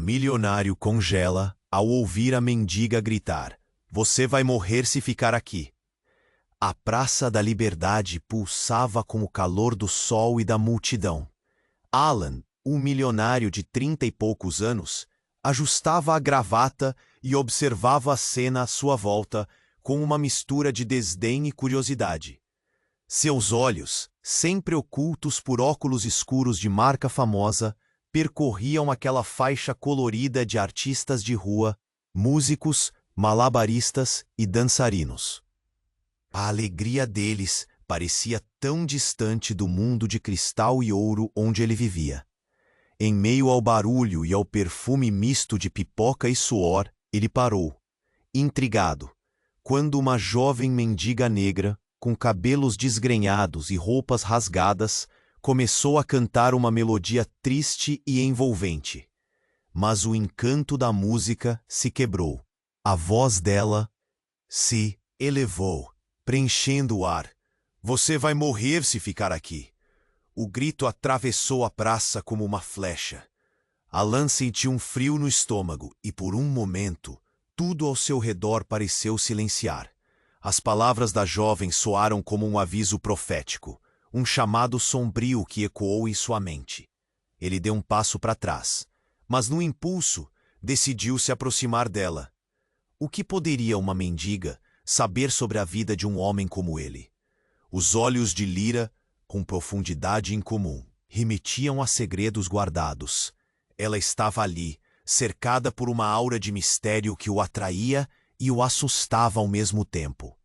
milionário congela ao ouvir a mendiga gritar: "Você vai morrer se ficar aqui." A Praça da Liberdade pulsava com o calor do sol e da multidão. Alan, um milionário de 30 e poucos anos, ajustava a gravata e observava a cena à sua volta com uma mistura de desdém e curiosidade. Seus olhos, sempre ocultos por óculos escuros de marca famosa, percorriam aquela faixa colorida de artistas de rua, músicos, malabaristas e dançarinos. A alegria deles parecia tão distante do mundo de cristal e ouro onde ele vivia. Em meio ao barulho e ao perfume misto de pipoca e suor, ele parou, intrigado, quando uma jovem mendiga negra, com cabelos desgrenhados e roupas rasgadas, começou a cantar uma melodia triste e envolvente. Mas o encanto da música se quebrou. A voz dela se elevou, preenchendo o ar. "Você vai morrer se ficar aqui." O grito atravessou a praça como uma flecha. Alan sentiu um frio no estômago e, por um momento, tudo ao seu redor pareceu silenciar. As palavras da jovem soaram como um aviso profético, um chamado sombrio que ecoou em sua mente. Ele deu um passo para trás, mas no impulso decidiu se aproximar dela. O que poderia uma mendiga saber sobre a vida de um homem como ele? Os olhos de Lyra, com profundidade incomum, remetiam a segredos guardados. Ela estava ali, cercada por uma aura de mistério que o atraía e o assustava ao mesmo tempo.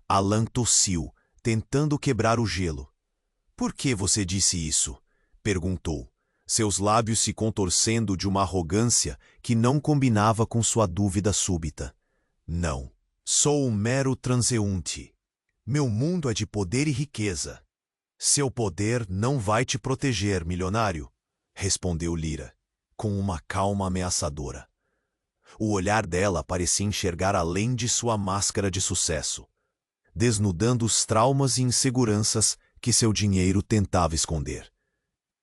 Alan tossiu, tentando quebrar o gelo. "Por que você disse isso?" perguntou, seus lábios se contorcendo de uma arrogância que não combinava com sua dúvida súbita. "Não, sou um mero transeunte. Meu mundo é de poder e riqueza." "Seu poder não vai te proteger, milionário," respondeu Lyra, com uma calma ameaçadora. O olhar dela parecia enxergar além de sua máscara de sucesso, desnudando os traumas e inseguranças que seu dinheiro tentava esconder.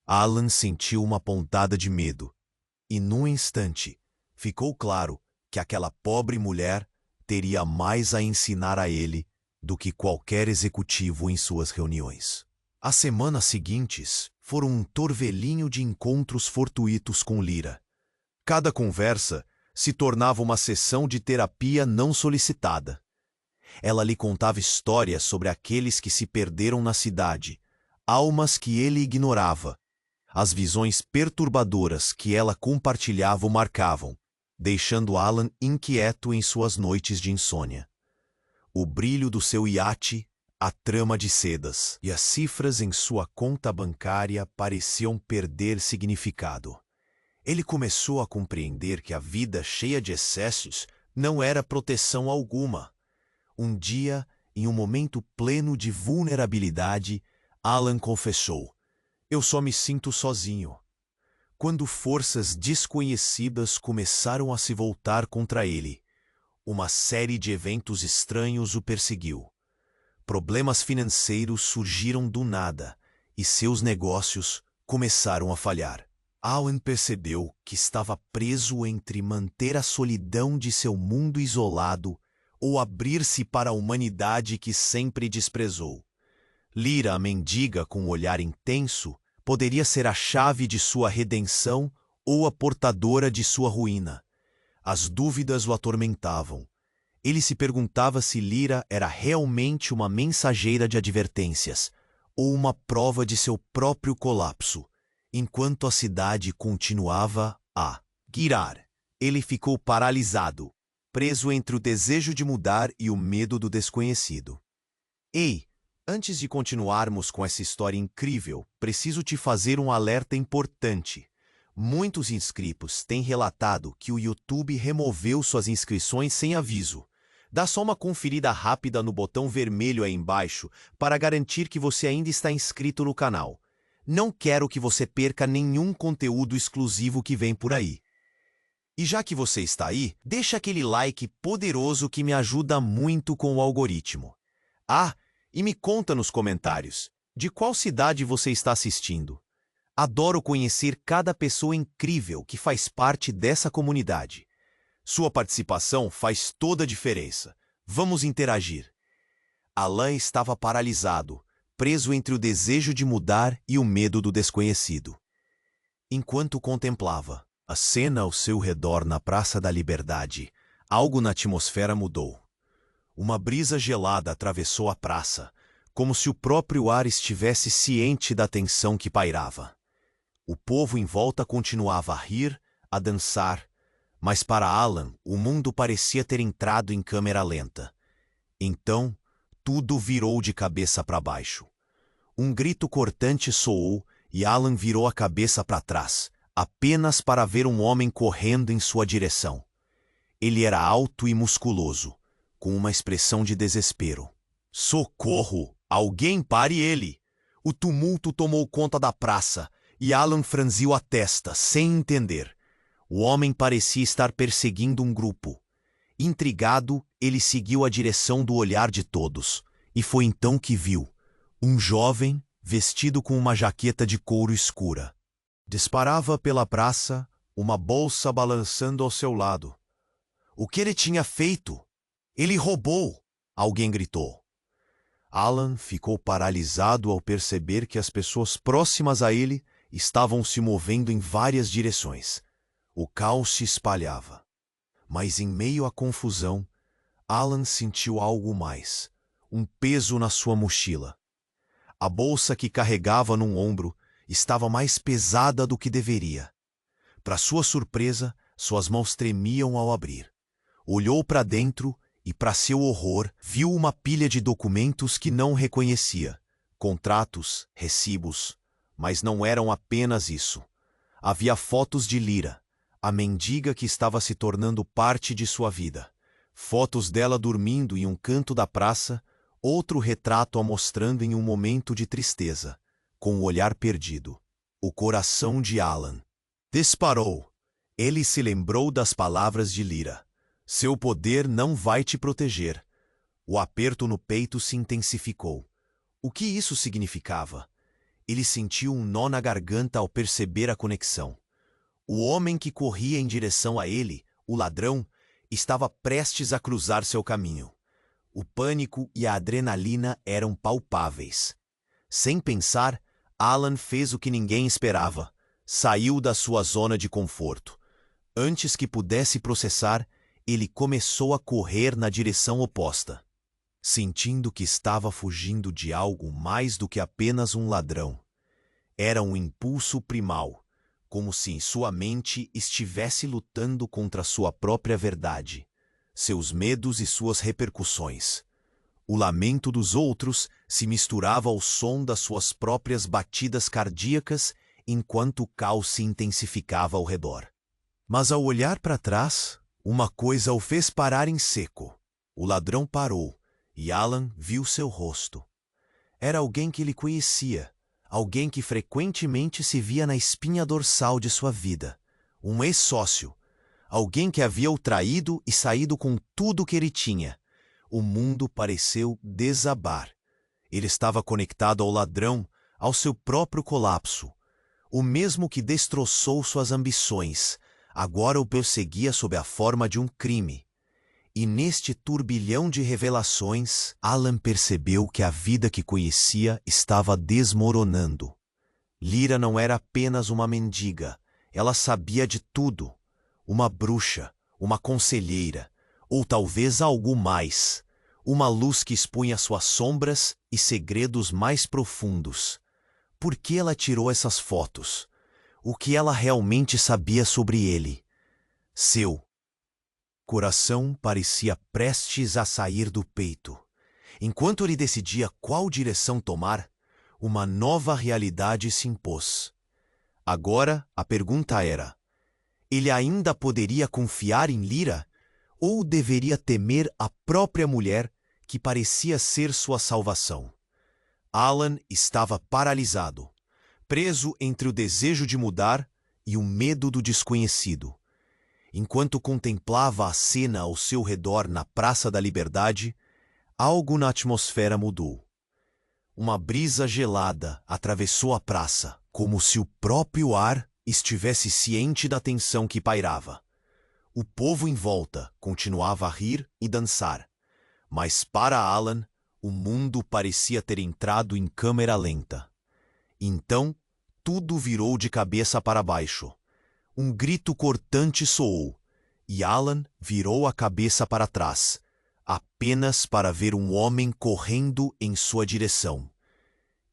Alan sentiu uma pontada de medo, e num instante ficou claro que aquela pobre mulher teria mais a ensinar a ele do que qualquer executivo em suas reuniões. As semanas seguintes foram um torvelinho de encontros fortuitos com Lyra. Cada conversa se tornava uma sessão de terapia não solicitada. Ela lhe contava histórias sobre aqueles que se perderam na cidade, almas que ele ignorava. As visões perturbadoras que ela compartilhava o marcavam, deixando Alan inquieto em suas noites de insônia. O brilho do seu iate, a trama de sedas e as cifras em sua conta bancária pareciam perder significado. Ele começou a compreender que a vida cheia de excessos não era proteção alguma. Um dia, em um momento pleno de vulnerabilidade, Alan confessou: "Eu só me sinto sozinho." Quando forças desconhecidas começaram a se voltar contra ele, uma série de eventos estranhos o perseguiu. Problemas financeiros surgiram do nada e seus negócios começaram a falhar. Alan percebeu que estava preso entre manter a solidão de seu mundo isolado ou abrir-se para a humanidade que sempre desprezou. Lyra, a mendiga com um olhar intenso, poderia ser a chave de sua redenção ou a portadora de sua ruína. As dúvidas o atormentavam. Ele se perguntava se Lyra era realmente uma mensageira de advertências ou uma prova de seu próprio colapso. Enquanto a cidade continuava a girar, ele ficou paralisado, preso entre o desejo de mudar e o medo do desconhecido. "Ei, antes de continuarmos com essa história incrível, preciso te fazer um alerta importante. Muitos inscritos têm relatado que o YouTube removeu suas inscrições sem aviso. Dá só uma conferida rápida no botão vermelho aí embaixo para garantir que você ainda está inscrito no canal. Não quero que você perca nenhum conteúdo exclusivo que vem por aí. E já que você está aí, deixa aquele like poderoso que me ajuda muito com o algoritmo. Ah, e me conta nos comentários, de qual cidade você está assistindo? Adoro conhecer cada pessoa incrível que faz parte dessa comunidade. Sua participação faz toda a diferença. Vamos interagir. Alan estava paralisado, preso entre o desejo de mudar e o medo do desconhecido. Enquanto contemplava a cena ao seu redor na Praça da Liberdade, algo na atmosfera mudou. Uma brisa gelada atravessou a praça, como se o próprio ar estivesse ciente da tensão que pairava. O povo em volta continuava a rir, a dançar, mas para Alan o mundo parecia ter entrado em câmera lenta. Então, tudo virou de cabeça para baixo. Um grito cortante soou e Alan virou a cabeça para trás, apenas para ver um homem correndo em sua direção. Ele era alto e musculoso, com uma expressão de desespero. Socorro! Alguém pare ele! O tumulto tomou conta da praça e Alan franziu a testa, sem entender. O homem parecia estar perseguindo um grupo. Intrigado, ele seguiu a direção do olhar de todos, e foi então que viu um jovem vestido com uma jaqueta de couro escura. Disparava pela praça, uma bolsa balançando ao seu lado. O que ele tinha feito? Ele roubou! Alguém gritou. Alan ficou paralisado ao perceber que as pessoas próximas a ele estavam se movendo em várias direções. O caos se espalhava. Mas em meio à confusão, Alan sentiu algo mais, um peso na sua mochila. A bolsa que carregava num ombro estava mais pesada do que deveria. Para sua surpresa, suas mãos tremiam ao abrir. Olhou para dentro e, para seu horror, viu uma pilha de documentos que não reconhecia. Contratos, recibos. Mas não eram apenas isso. Havia fotos de Lyra, a mendiga que estava se tornando parte de sua vida. Fotos dela dormindo em um canto da praça, outro retrato a mostrando em um momento de tristeza, com o olhar perdido. O coração de Alan disparou. Ele se lembrou das palavras de Lyra. Seu poder não vai te proteger. O aperto no peito se intensificou. O que isso significava? Ele sentiu um nó na garganta ao perceber a conexão. O homem que corria em direção a ele, o ladrão, estava prestes a cruzar seu caminho. O pânico e a adrenalina eram palpáveis. Sem pensar, Alan fez o que ninguém esperava. Saiu da sua zona de conforto. Antes que pudesse processar, ele começou a correr na direção oposta. Sentindo que estava fugindo de algo mais do que apenas um ladrão. Era um impulso primal, como se em sua mente estivesse lutando contra sua própria verdade, seus medos e suas repercussões. O lamento dos outros se misturava ao som das suas próprias batidas cardíacas enquanto o caos se intensificava ao redor. Mas ao olhar para trás, uma coisa o fez parar em seco. O ladrão parou. E Alan viu seu rosto. Era alguém que ele conhecia, alguém que frequentemente se via na espinha dorsal de sua vida, um ex-sócio, alguém que havia o traído e saído com tudo que ele tinha. O mundo pareceu desabar. Ele estava conectado ao ladrão, ao seu próprio colapso. O mesmo que destroçou suas ambições, agora o perseguia sob a forma de um crime. E neste turbilhão de revelações, Alan percebeu que a vida que conhecia estava desmoronando. Lyra não era apenas uma mendiga, ela sabia de tudo. Uma bruxa, uma conselheira, ou talvez algo mais. Uma luz que expunha suas sombras e segredos mais profundos. Por que ela tirou essas fotos? O que ela realmente sabia sobre ele? Seu coração parecia prestes a sair do peito. Enquanto ele decidia qual direção tomar, uma nova realidade se impôs. Agora, a pergunta era: ele ainda poderia confiar em Lyra? Ou deveria temer a própria mulher que parecia ser sua salvação? Alan estava paralisado, preso entre o desejo de mudar e o medo do desconhecido. Enquanto contemplava a cena ao seu redor na Praça da Liberdade, algo na atmosfera mudou. Uma brisa gelada atravessou a praça, como se o próprio ar estivesse ciente da tensão que pairava. O povo em volta continuava a rir e dançar, mas para Alan, o mundo parecia ter entrado em câmera lenta. Então, tudo virou de cabeça para baixo. Um grito cortante soou, e Alan virou a cabeça para trás, apenas para ver um homem correndo em sua direção.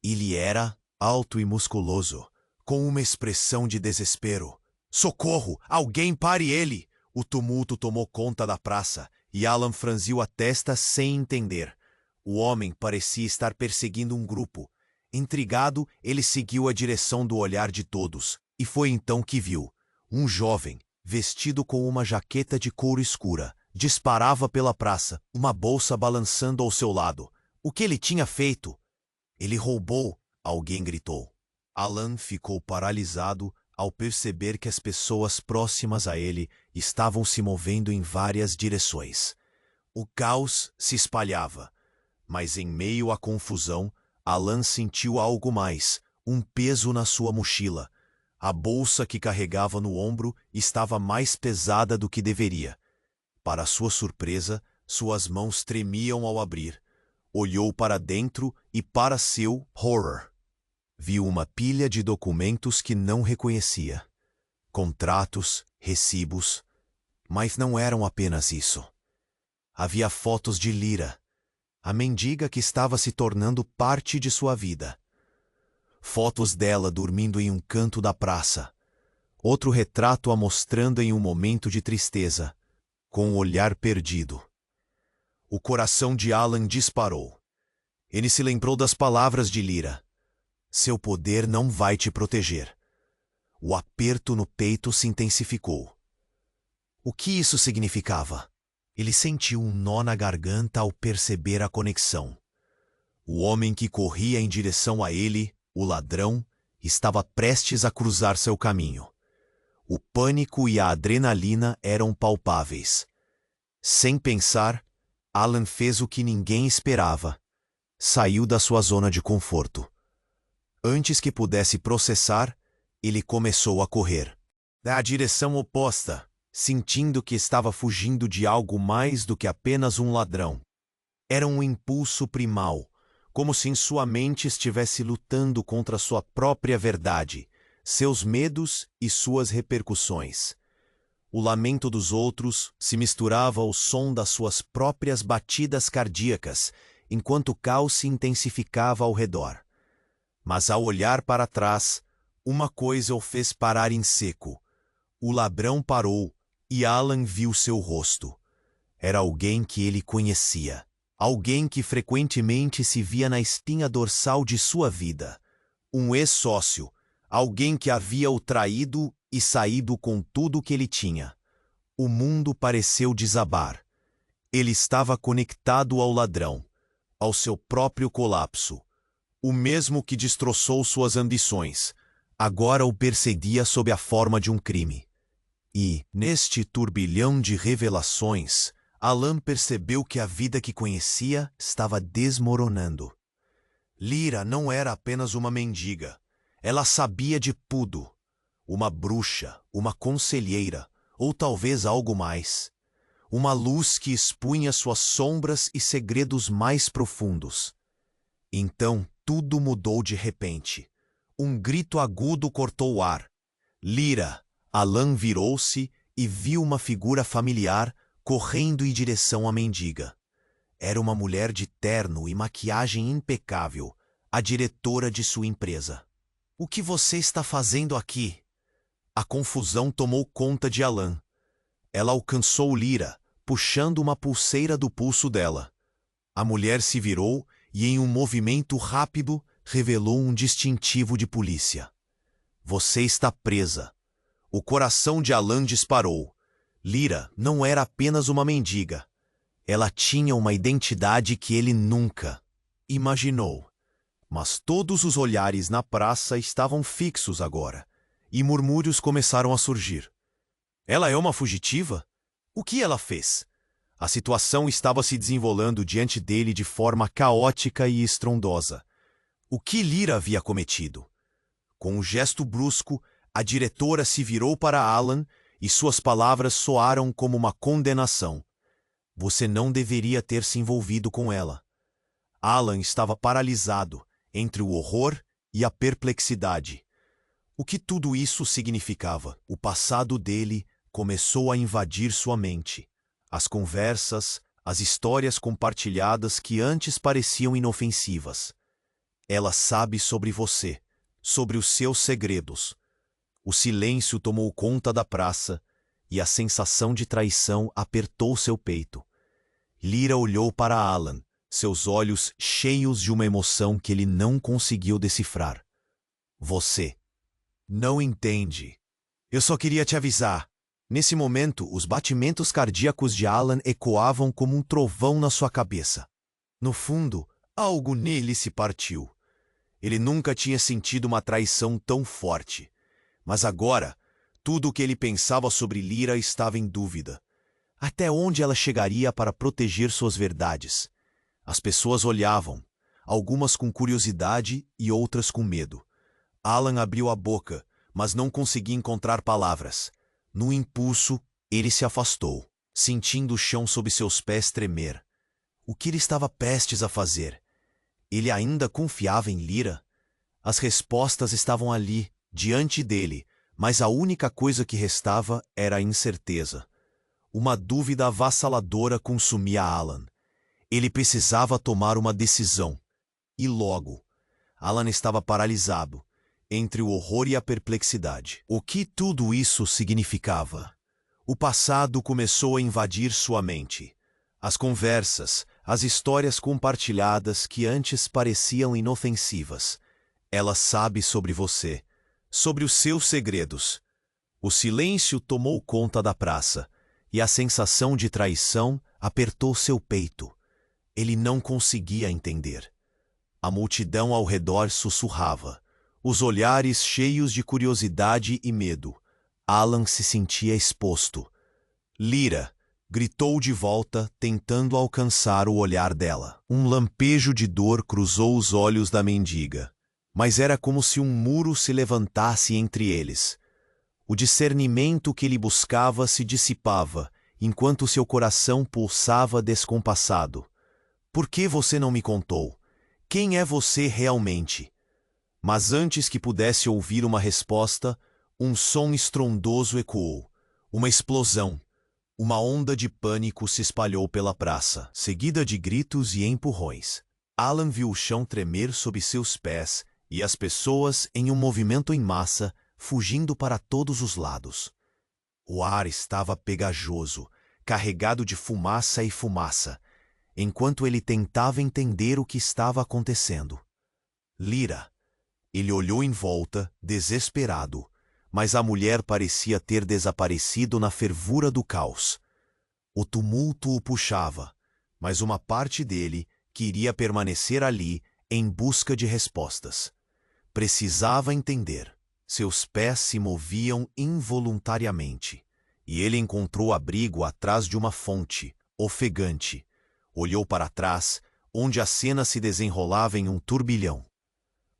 Ele era alto e musculoso, com uma expressão de desespero. "Socorro! Alguém pare ele!" O tumulto tomou conta da praça, e Alan franziu a testa sem entender. O homem parecia estar perseguindo um grupo. Intrigado, ele seguiu a direção do olhar de todos, e foi então que viu. Um jovem, vestido com uma jaqueta de couro escura, disparava pela praça, uma bolsa balançando ao seu lado. O que ele tinha feito? "Ele roubou!" alguém gritou. Alan ficou paralisado ao perceber que as pessoas próximas a ele estavam se movendo em várias direções. O caos se espalhava, mas em meio à confusão, Alan sentiu algo mais, um peso na sua mochila. A bolsa que carregava no ombro estava mais pesada do que deveria. Para sua surpresa, suas mãos tremiam ao abrir. Olhou para dentro e, para seu horror, viu uma pilha de documentos que não reconhecia. Contratos, recibos. Mas não eram apenas isso. Havia fotos de Lyra, a mendiga que estava se tornando parte de sua vida. Fotos dela dormindo em um canto da praça. Outro retrato a mostrando em um momento de tristeza, com o olhar perdido. O coração de Alan disparou. Ele se lembrou das palavras de Lyra. "Seu poder não vai te proteger." O aperto no peito se intensificou. O que isso significava? Ele sentiu um nó na garganta ao perceber a conexão. O homem que corria em direção a ele, o ladrão, estava prestes a cruzar seu caminho. O pânico e a adrenalina eram palpáveis. Sem pensar, Alan fez o que ninguém esperava. Saiu da sua zona de conforto. Antes que pudesse processar, ele começou a correr. Na direção oposta, sentindo que estava fugindo de algo mais do que apenas um ladrão. Era um impulso primal, como se em sua mente estivesse lutando contra sua própria verdade, seus medos e suas repercussões. O lamento dos outros se misturava ao som das suas próprias batidas cardíacas, enquanto o caos se intensificava ao redor. Mas ao olhar para trás, uma coisa o fez parar em seco. O ladrão parou e Alan viu seu rosto. Era alguém que ele conhecia. Alguém que frequentemente se via na espinha dorsal de sua vida. Um ex-sócio. Alguém que havia o traído e saído com tudo o que ele tinha. O mundo pareceu desabar. Ele estava conectado ao ladrão, ao seu próprio colapso. O mesmo que destroçou suas ambições, agora o perseguia sob a forma de um crime. E, neste turbilhão de revelações, Alan percebeu que a vida que conhecia estava desmoronando. Lyra não era apenas uma mendiga. Ela sabia de tudo. Uma bruxa, uma conselheira, ou talvez algo mais. Uma luz que expunha suas sombras e segredos mais profundos. Então, tudo mudou de repente. Um grito agudo cortou o ar. "Lyra!" Alan virou-se e viu uma figura familiar correndo em direção à mendiga. Era uma mulher de terno e maquiagem impecável, a diretora de sua empresa. "O que você está fazendo aqui?" A confusão tomou conta de Alan. Ela alcançou Lyra, puxando uma pulseira do pulso dela. A mulher se virou e, em um movimento rápido, revelou um distintivo de polícia. "Você está presa." O coração de Alan disparou. Lyra não era apenas uma mendiga. Ela tinha uma identidade que ele nunca imaginou. Mas todos os olhares na praça estavam fixos agora, e murmúrios começaram a surgir. "Ela é uma fugitiva? O que ela fez?" A situação estava se desenrolando diante dele de forma caótica e estrondosa. O que Lyra havia cometido? Com um gesto brusco, a diretora se virou para Alan e suas palavras soaram como uma condenação. Você não deveria ter se envolvido com ela. Alan estava paralisado entre o horror e a perplexidade. O que tudo isso significava? O passado dele começou a invadir sua mente. As conversas, as histórias compartilhadas que antes pareciam inofensivas. Ela sabe sobre você, sobre os seus segredos. O silêncio tomou conta da praça e a sensação de traição apertou seu peito. Lyra olhou para Alan, seus olhos cheios de uma emoção que ele não conseguiu decifrar. Você não entende. Eu só queria te avisar. Nesse momento, os batimentos cardíacos de Alan ecoavam como um trovão na sua cabeça. No fundo, algo nele se partiu. Ele nunca tinha sentido uma traição tão forte. Mas agora, tudo o que ele pensava sobre Lyra estava em dúvida. Até onde ela chegaria para proteger suas verdades? As pessoas olhavam, algumas com curiosidade e outras com medo. Alan abriu a boca, mas não conseguia encontrar palavras. No impulso, ele se afastou, sentindo o chão sob seus pés tremer. O que ele estava prestes a fazer? Ele ainda confiava em Lyra? As respostas estavam ali, diante dele, mas a única coisa que restava era a incerteza. Uma dúvida avassaladora consumia Alan. Ele precisava tomar uma decisão. E logo. Alan estava paralisado, entre o horror e a perplexidade. O que tudo isso significava? O passado começou a invadir sua mente. As conversas, as histórias compartilhadas que antes pareciam inofensivas. Ela sabe sobre você, sobre os seus segredos. O silêncio tomou conta da praça, e a sensação de traição apertou seu peito. Ele não conseguia entender. A multidão ao redor sussurrava, os olhares cheios de curiosidade e medo. Alan se sentia exposto. Lyra gritou de volta, tentando alcançar o olhar dela. Um lampejo de dor cruzou os olhos da mendiga, mas era como se um muro se levantasse entre eles. O discernimento que ele buscava se dissipava, enquanto seu coração pulsava descompassado. Por que você não me contou? Quem é você realmente? Mas antes que pudesse ouvir uma resposta, um som estrondoso ecoou. Uma explosão. Uma onda de pânico se espalhou pela praça, seguida de gritos e empurrões. Alan viu o chão tremer sob seus pés e as pessoas, em um movimento em massa, fugindo para todos os lados. O ar estava pegajoso, carregado de fumaça e fumaça, enquanto ele tentava entender o que estava acontecendo. Lyra. Ele olhou em volta, desesperado, mas a mulher parecia ter desaparecido na fervura do caos. O tumulto o puxava, mas uma parte dele queria permanecer ali em busca de respostas. Precisava entender. Seus pés se moviam involuntariamente, e ele encontrou abrigo atrás de uma fonte, ofegante. Olhou para trás, onde a cena se desenrolava em um turbilhão.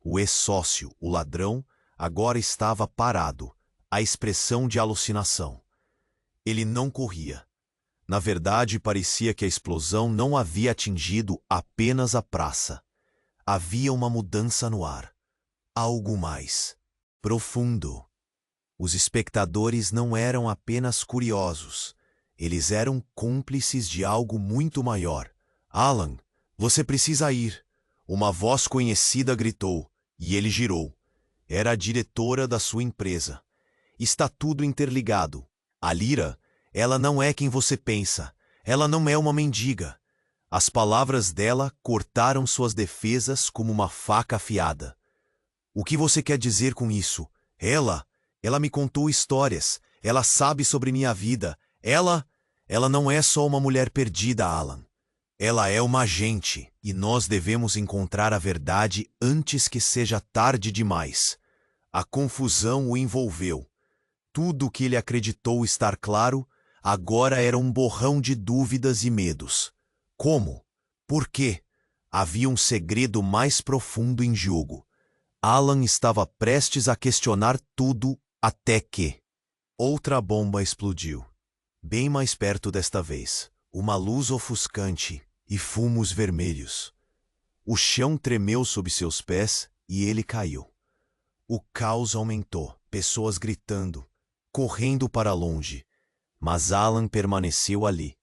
O ex-sócio, o ladrão, agora estava parado, a expressão de alucinação. Ele não corria. Na verdade, parecia que a explosão não havia atingido apenas a praça. Havia uma mudança no ar. Algo mais profundo. Os espectadores não eram apenas curiosos. Eles eram cúmplices de algo muito maior. Alan, você precisa ir. Uma voz conhecida gritou, e ele girou. Era a diretora da sua empresa. Está tudo interligado. A Lyra, ela não é quem você pensa. Ela não é uma mendiga. As palavras dela cortaram suas defesas como uma faca afiada. O que você quer dizer com isso? Ela me contou histórias. Ela sabe sobre minha vida. Ela não é só uma mulher perdida, Alan. Ela é uma agente, e nós devemos encontrar a verdade antes que seja tarde demais. A confusão o envolveu. Tudo o que ele acreditou estar claro, agora era um borrão de dúvidas e medos. Como? Por quê? Havia um segredo mais profundo em jogo. Alan estava prestes a questionar tudo até que outra bomba explodiu. Bem mais perto desta vez. Uma luz ofuscante e fumos vermelhos. O chão tremeu sob seus pés e ele caiu. O caos aumentou, pessoas gritando, correndo para longe. Mas Alan permaneceu ali,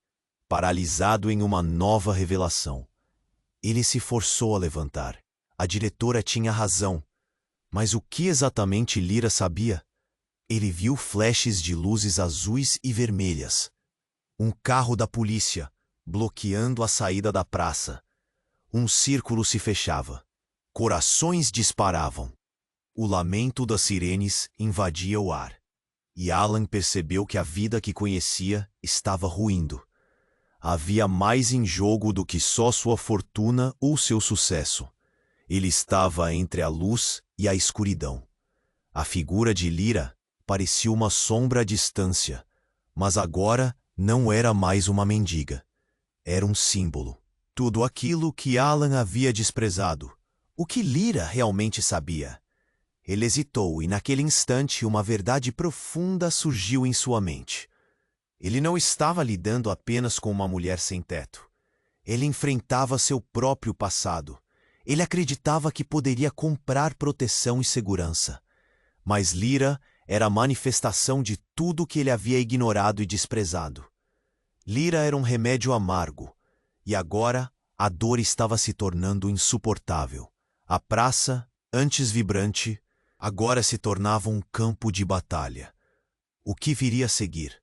paralisado em uma nova revelação. Ele se forçou a levantar. A diretora tinha razão. Mas o que exatamente Lyra sabia? Ele viu flashes de luzes azuis e vermelhas. Um carro da polícia, bloqueando a saída da praça. Um círculo se fechava. Corações disparavam. O lamento das sirenes invadia o ar. E Alan percebeu que a vida que conhecia estava ruindo. Havia mais em jogo do que só sua fortuna ou seu sucesso. Ele estava entre a luz e a escuridão. A figura de Lyra parecia uma sombra à distância, mas agora não era mais uma mendiga. Era um símbolo. Tudo aquilo que Alan havia desprezado. O que Lyra realmente sabia? Ele hesitou e naquele instante uma verdade profunda surgiu em sua mente. Ele não estava lidando apenas com uma mulher sem teto. Ele enfrentava seu próprio passado. Ele acreditava que poderia comprar proteção e segurança. Mas Lyra era a manifestação de tudo que ele havia ignorado e desprezado. Lyra era um remédio amargo, e agora a dor estava se tornando insuportável. A praça, antes vibrante, agora se tornava um campo de batalha. O que viria a seguir?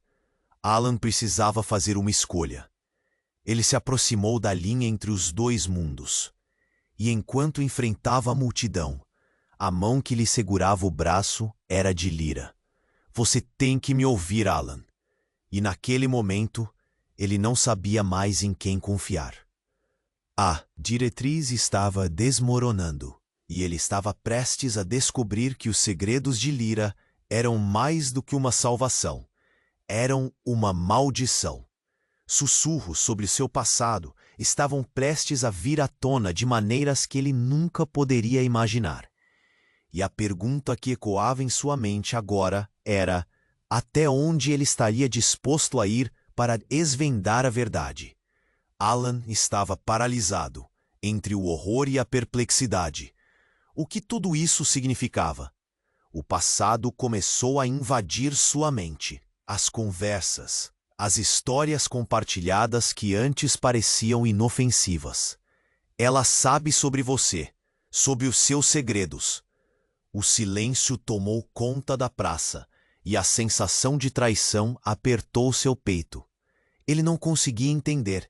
Alan precisava fazer uma escolha. Ele se aproximou da linha entre os dois mundos. E enquanto enfrentava a multidão, a mão que lhe segurava o braço era de Lyra. Você tem que me ouvir, Alan. E naquele momento, ele não sabia mais em quem confiar. A diretriz estava desmoronando, e ele estava prestes a descobrir que os segredos de Lyra eram mais do que uma salvação. Eram uma maldição. Sussurros sobre seu passado estavam prestes a vir à tona de maneiras que ele nunca poderia imaginar. E a pergunta que ecoava em sua mente agora era: até onde ele estaria disposto a ir para desvendar a verdade? Alan estava paralisado, entre o horror e a perplexidade. O que tudo isso significava? O passado começou a invadir sua mente. As conversas, as histórias compartilhadas que antes pareciam inofensivas. Ela sabe sobre você, sobre os seus segredos. O silêncio tomou conta da praça e a sensação de traição apertou seu peito. Ele não conseguia entender.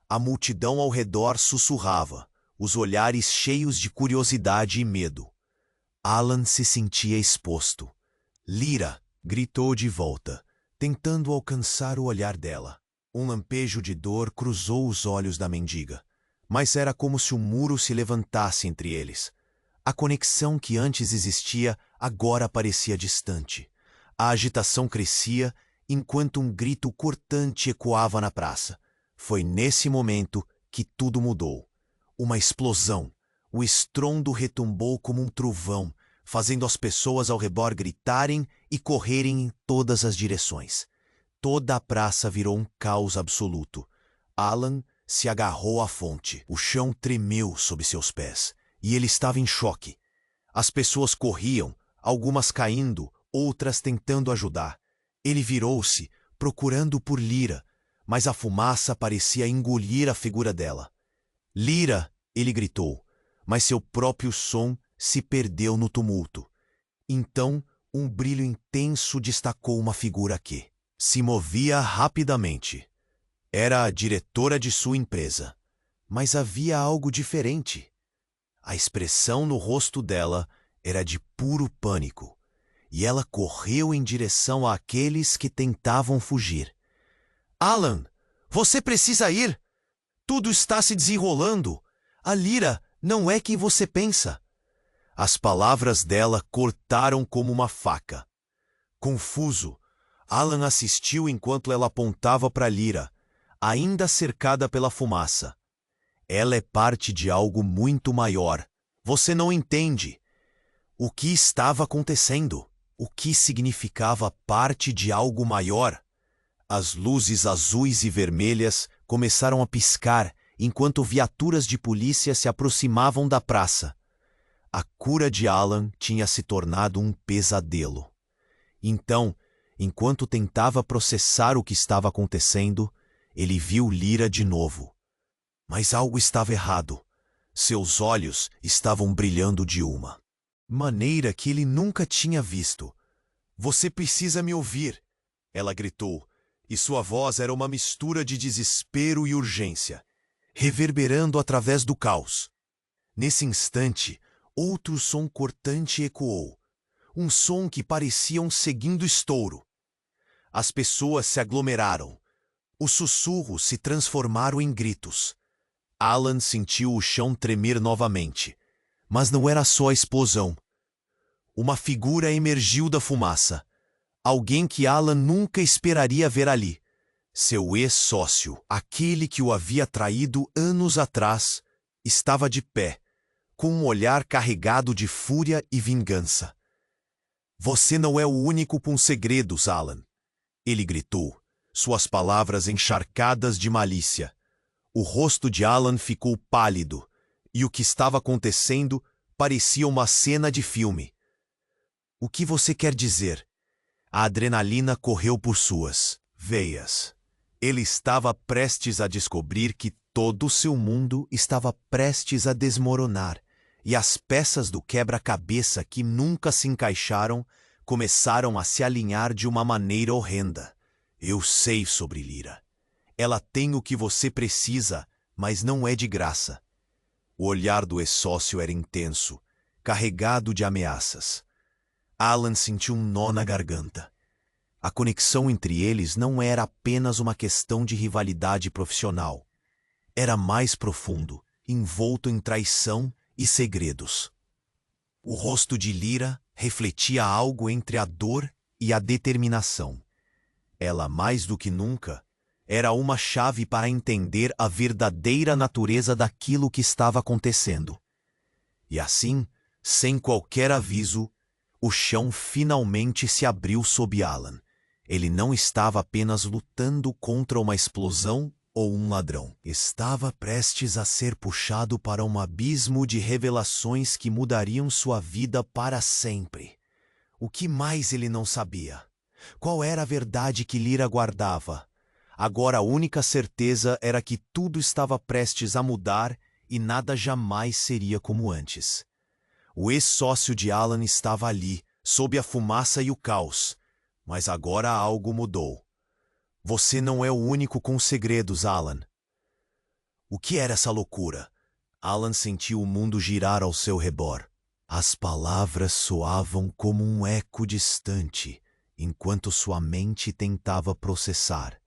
A multidão ao redor sussurrava, os olhares cheios de curiosidade e medo. Alan se sentia exposto. Lyra! Gritou de volta, tentando alcançar o olhar dela. Um lampejo de dor cruzou os olhos da mendiga, mas era como se um muro se levantasse entre eles. A conexão que antes existia agora parecia distante. A agitação crescia enquanto um grito cortante ecoava na praça. Foi nesse momento que tudo mudou. Uma explosão. O estrondo retumbou como um trovão, fazendo as pessoas ao redor gritarem e correrem em todas as direções. Toda a praça virou um caos absoluto. Alan se agarrou à fonte. O chão tremeu sob seus pés, e ele estava em choque. As pessoas corriam, algumas caindo, outras tentando ajudar. Ele virou-se, procurando por Lyra, mas a fumaça parecia engolir a figura dela. Lyra! Ele gritou, mas seu próprio som se perdeu no tumulto. Então, um brilho intenso destacou uma figura que se movia rapidamente. Era a diretora de sua empresa. Mas havia algo diferente. A expressão no rosto dela era de puro pânico, e ela correu em direção àqueles que tentavam fugir. Alan, você precisa ir! Tudo está se desenrolando! A Lyra não é quem você pensa! As palavras dela cortaram como uma faca. Confuso, Alan assistiu enquanto ela apontava para Lyra, ainda cercada pela fumaça. Ela é parte de algo muito maior. Você não entende. O que estava acontecendo? O que significava parte de algo maior? As luzes azuis e vermelhas começaram a piscar enquanto viaturas de polícia se aproximavam da praça. A cura de Alan tinha se tornado um pesadelo. Então, enquanto tentava processar o que estava acontecendo, ele viu Lyra de novo. Mas algo estava errado. Seus olhos estavam brilhando de uma maneira que ele nunca tinha visto. "Você precisa me ouvir", ela gritou, e sua voz era uma mistura de desespero e urgência, reverberando através do caos. Nesse instante, outro som cortante ecoou, um som que parecia um segundo estouro. As pessoas se aglomeraram. Os sussurros se transformaram em gritos. Alan sentiu o chão tremer novamente. Mas não era só a explosão. Uma figura emergiu da fumaça. Alguém que Alan nunca esperaria ver ali. Seu ex-sócio, aquele que o havia traído anos atrás, estava de pé, com um olhar carregado de fúria e vingança. "Você não é o único com segredos, Alan", ele gritou, suas palavras encharcadas de malícia. O rosto de Alan ficou pálido, e o que estava acontecendo parecia uma cena de filme. "O que você quer dizer?" A adrenalina correu por suas veias. Ele estava prestes a descobrir que todo o seu mundo estava prestes a desmoronar, e as peças do quebra-cabeça que nunca se encaixaram começaram a se alinhar de uma maneira horrenda. "Eu sei sobre Lyra. Ela tem o que você precisa, mas não é de graça." O olhar do ex-sócio era intenso, carregado de ameaças. Alan sentiu um nó na garganta. A conexão entre eles não era apenas uma questão de rivalidade profissional. Era mais profundo, envolto em traição e segredos. O rosto de Lyra refletia algo entre a dor e a determinação. Ela, mais do que nunca, era uma chave para entender a verdadeira natureza daquilo que estava acontecendo. E assim, sem qualquer aviso, o chão finalmente se abriu sob Alan. Ele não estava apenas lutando contra uma explosão ou um ladrão. Estava prestes a ser puxado para um abismo de revelações que mudariam sua vida para sempre. O que mais ele não sabia? Qual era a verdade que Lyra guardava? Agora a única certeza era que tudo estava prestes a mudar e nada jamais seria como antes. O ex-sócio de Alan estava ali, sob a fumaça e o caos. Mas agora algo mudou. "Você não é o único com segredos, Alan." O que era essa loucura? Alan sentiu o mundo girar ao seu redor. As palavras soavam como um eco distante, enquanto sua mente tentava processar.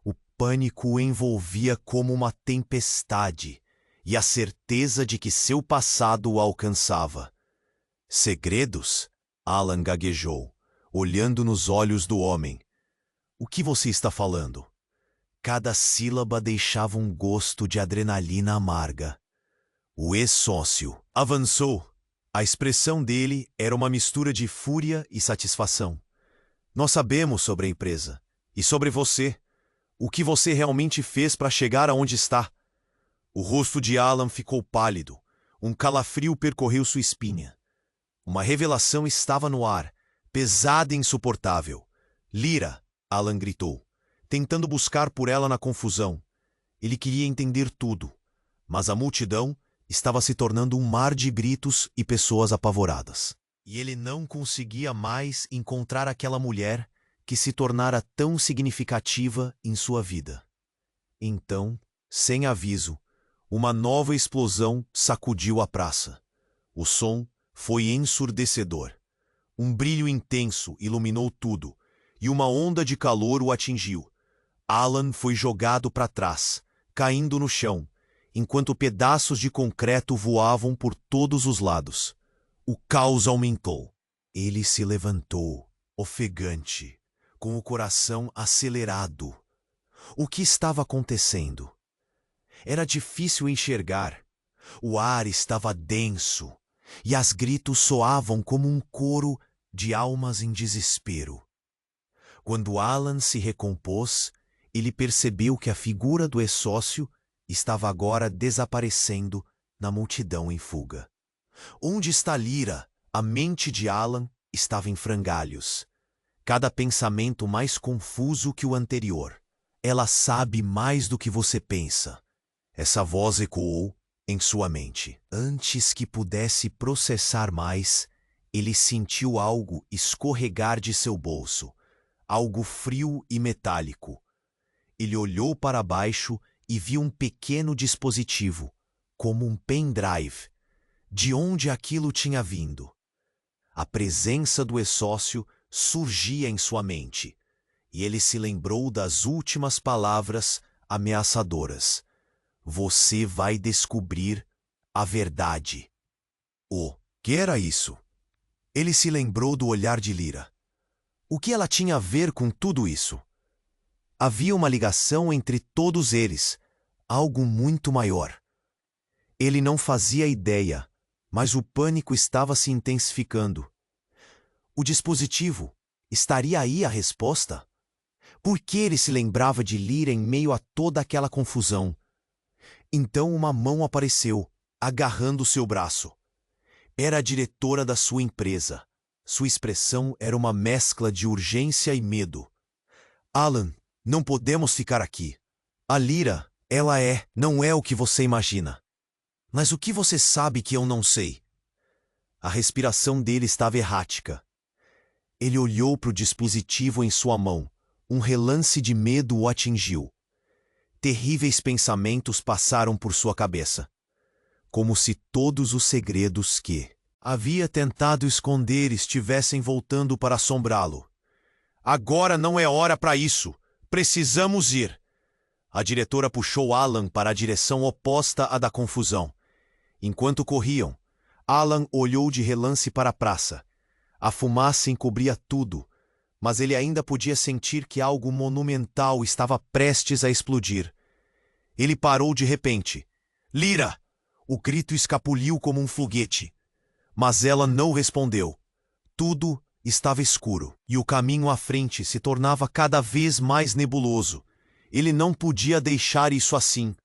O pânico o envolvia como uma tempestade, e a certeza de que seu passado o alcançava. "Segredos?" Alan gaguejou, olhando nos olhos do homem. "O que você está falando?" Cada sílaba deixava um gosto de adrenalina amarga. O ex-sócio avançou. A expressão dele era uma mistura de fúria e satisfação. "Nós sabemos sobre a empresa. E sobre você. O que você realmente fez para chegar aonde está." O rosto de Alan ficou pálido. Um calafrio percorreu sua espinha. Uma revelação estava no ar, pesada e insuportável. "Lyra!" Alan gritou, tentando buscar por ela na confusão. Ele queria entender tudo, mas a multidão estava se tornando um mar de gritos e pessoas apavoradas. E ele não conseguia mais encontrar aquela mulher que se tornara tão significativa em sua vida. Então, sem aviso, uma nova explosão sacudiu a praça. O som foi ensurdecedor. Um brilho intenso iluminou tudo, e uma onda de calor o atingiu. Alan foi jogado para trás, caindo no chão, enquanto pedaços de concreto voavam por todos os lados. O caos aumentou. Ele se levantou, ofegante, com o coração acelerado. O que estava acontecendo? Era difícil enxergar. O ar estava denso, e os gritos soavam como um coro de almas em desespero. Quando Alan se recompôs, ele percebeu que a figura do ex-sócio estava agora desaparecendo na multidão em fuga. Onde está Lyra? A mente de Alan estava em frangalhos. Cada pensamento mais confuso que o anterior. Ela sabe mais do que você pensa. Essa voz ecoou em sua mente. Antes que pudesse processar mais, ele sentiu algo escorregar de seu bolso. Algo frio e metálico. Ele olhou para baixo e viu um pequeno dispositivo, como um pendrive. De onde aquilo tinha vindo? A presença do ex-sócio surgia em sua mente, e ele se lembrou das últimas palavras ameaçadoras. Você vai descobrir a verdade. O que era isso? Ele se lembrou do olhar de Lyra. O que ela tinha a ver com tudo isso? Havia uma ligação entre todos eles, algo muito maior. Ele não fazia ideia, mas o pânico estava se intensificando. O dispositivo, estaria aí a resposta? Por que ele se lembrava de Lyra em meio a toda aquela confusão? Então uma mão apareceu, agarrando seu braço. Era a diretora da sua empresa. Sua expressão era uma mescla de urgência e medo. Alan, não podemos ficar aqui. A Lyra, não é o que você imagina. Mas o que você sabe que eu não sei? A respiração dele estava errática. Ele olhou para o dispositivo em sua mão. Um relance de medo o atingiu. Terríveis pensamentos passaram por sua cabeça. Como se todos os segredos que havia tentado esconder estivessem voltando para assombrá-lo. Agora não é hora para isso. Precisamos ir. A diretora puxou Alan para a direção oposta à da confusão. Enquanto corriam, Alan olhou de relance para a praça. A fumaça encobria tudo, mas ele ainda podia sentir que algo monumental estava prestes a explodir. Ele parou de repente. Lyra! O grito escapuliu como um foguete. Mas ela não respondeu. Tudo estava escuro, e o caminho à frente se tornava cada vez mais nebuloso. Ele não podia deixar isso assim.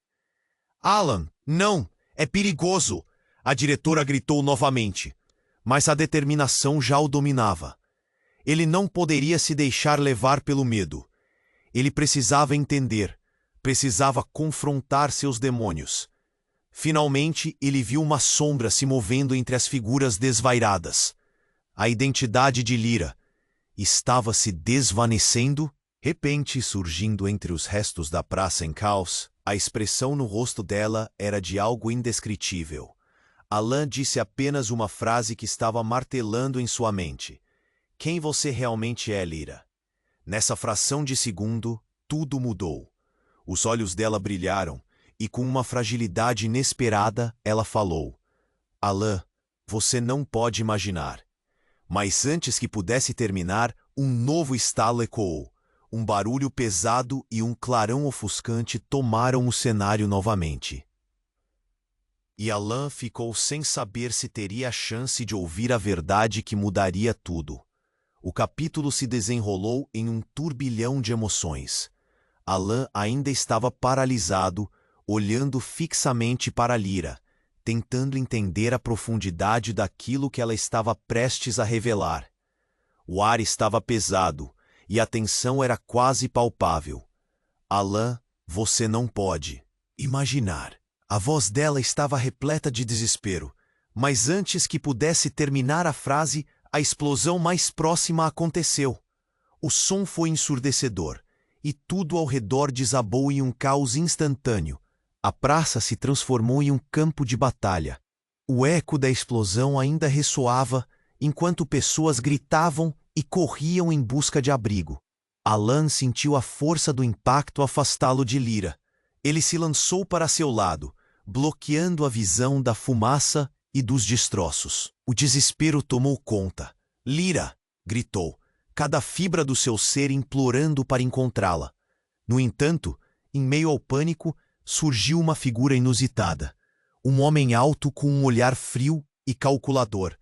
Alan, não! É perigoso! A diretora gritou novamente. Mas a determinação já o dominava. Ele não poderia se deixar levar pelo medo. Ele precisava entender. Precisava confrontar seus demônios. Finalmente, ele viu uma sombra se movendo entre as figuras desvairadas. A identidade de Lyra estava se desvanecendo, repente surgindo entre os restos da praça em caos. A expressão no rosto dela era de algo indescritível. Alan disse apenas uma frase que estava martelando em sua mente. Quem você realmente é, Lyra? Nessa fração de segundo, tudo mudou. Os olhos dela brilharam, e com uma fragilidade inesperada, ela falou. Alan, você não pode imaginar. Mas antes que pudesse terminar, um novo estalo ecoou. Um barulho pesado e um clarão ofuscante tomaram o cenário novamente. E Alan ficou sem saber se teria a chance de ouvir a verdade que mudaria tudo. O capítulo se desenrolou em um turbilhão de emoções. Alan ainda estava paralisado, olhando fixamente para Lyra, tentando entender a profundidade daquilo que ela estava prestes a revelar. O ar estava pesado, e a tensão era quase palpável. Alan, você não pode imaginar. A voz dela estava repleta de desespero, mas antes que pudesse terminar a frase, a explosão mais próxima aconteceu. O som foi ensurdecedor, e tudo ao redor desabou em um caos instantâneo. A praça se transformou em um campo de batalha. O eco da explosão ainda ressoava, enquanto pessoas gritavam e corriam em busca de abrigo. Alan sentiu a força do impacto afastá-lo de Lyra. Ele se lançou para seu lado, bloqueando a visão da fumaça e dos destroços. O desespero tomou conta. Lyra! Gritou, cada fibra do seu ser implorando para encontrá-la. No entanto, em meio ao pânico, surgiu uma figura inusitada. Um homem alto com um olhar frio e calculador.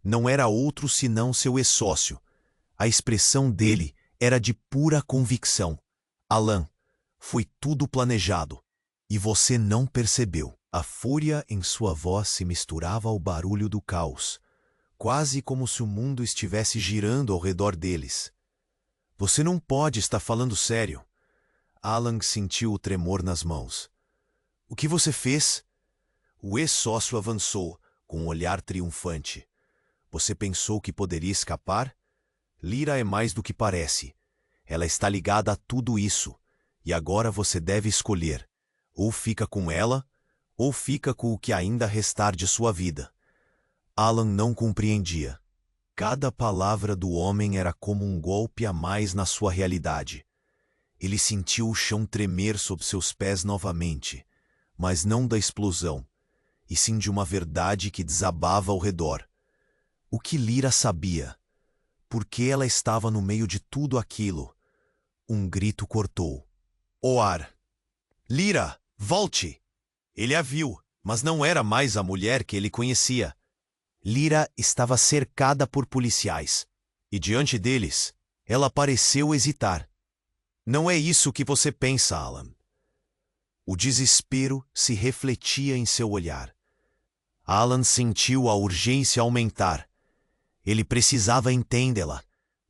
Não era outro senão seu ex-sócio. A expressão dele era de pura convicção. Alan, foi tudo planejado. E você não percebeu. A fúria em sua voz se misturava ao barulho do caos, quase como se o mundo estivesse girando ao redor deles. Você não pode estar falando sério. Alan sentiu o tremor nas mãos. O que você fez? O ex-sócio avançou, com um olhar triunfante. Você pensou que poderia escapar? Lyra é mais do que parece. Ela está ligada a tudo isso. E agora você deve escolher. Ou fica com ela, ou fica com o que ainda restar de sua vida. Alan não compreendia. Cada palavra do homem era como um golpe a mais na sua realidade. Ele sentiu o chão tremer sob seus pés novamente, mas não da explosão, e sim de uma verdade que desabava ao redor. O que Lyra sabia? Por que ela estava no meio de tudo aquilo? Um grito cortou. O ar! Lyra, volte! Ele a viu, mas não era mais a mulher que ele conhecia. Lyra estava cercada por policiais, e diante deles, ela pareceu hesitar. Não é isso que você pensa, Alan. O desespero se refletia em seu olhar. Alan sentiu a urgência aumentar. Ele precisava entendê-la,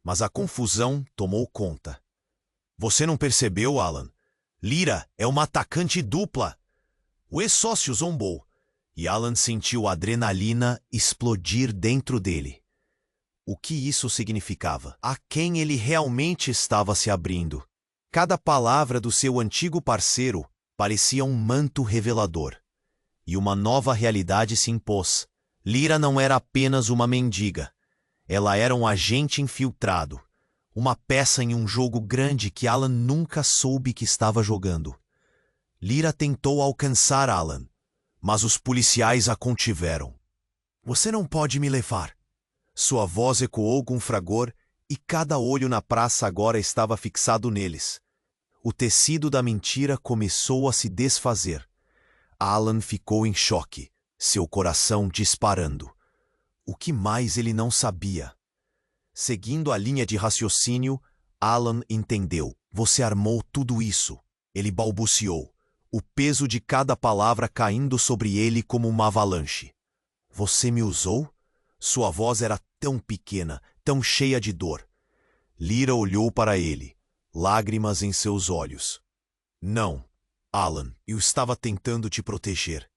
mas a confusão tomou conta. Você não percebeu, Alan? Lyra é uma atacante dupla. O ex-sócio zombou, e Alan sentiu a adrenalina explodir dentro dele. O que isso significava? A quem ele realmente estava se abrindo? Cada palavra do seu antigo parceiro parecia um manto revelador. E uma nova realidade se impôs. Lyra não era apenas uma mendiga. Ela era um agente infiltrado. Uma peça em um jogo grande que Alan nunca soube que estava jogando. Lyra tentou alcançar Alan, mas os policiais a contiveram. Você não pode me levar. Sua voz ecoou com fragor e cada olho na praça agora estava fixado neles. O tecido da mentira começou a se desfazer. Alan ficou em choque, seu coração disparando. O que mais ele não sabia? Seguindo a linha de raciocínio, Alan entendeu. Você armou tudo isso. Ele balbuciou, o peso de cada palavra caindo sobre ele como uma avalanche. Você me usou? Sua voz era tão pequena, tão cheia de dor. Lyra olhou para ele, lágrimas em seus olhos. Não, Alan, eu estava tentando te proteger.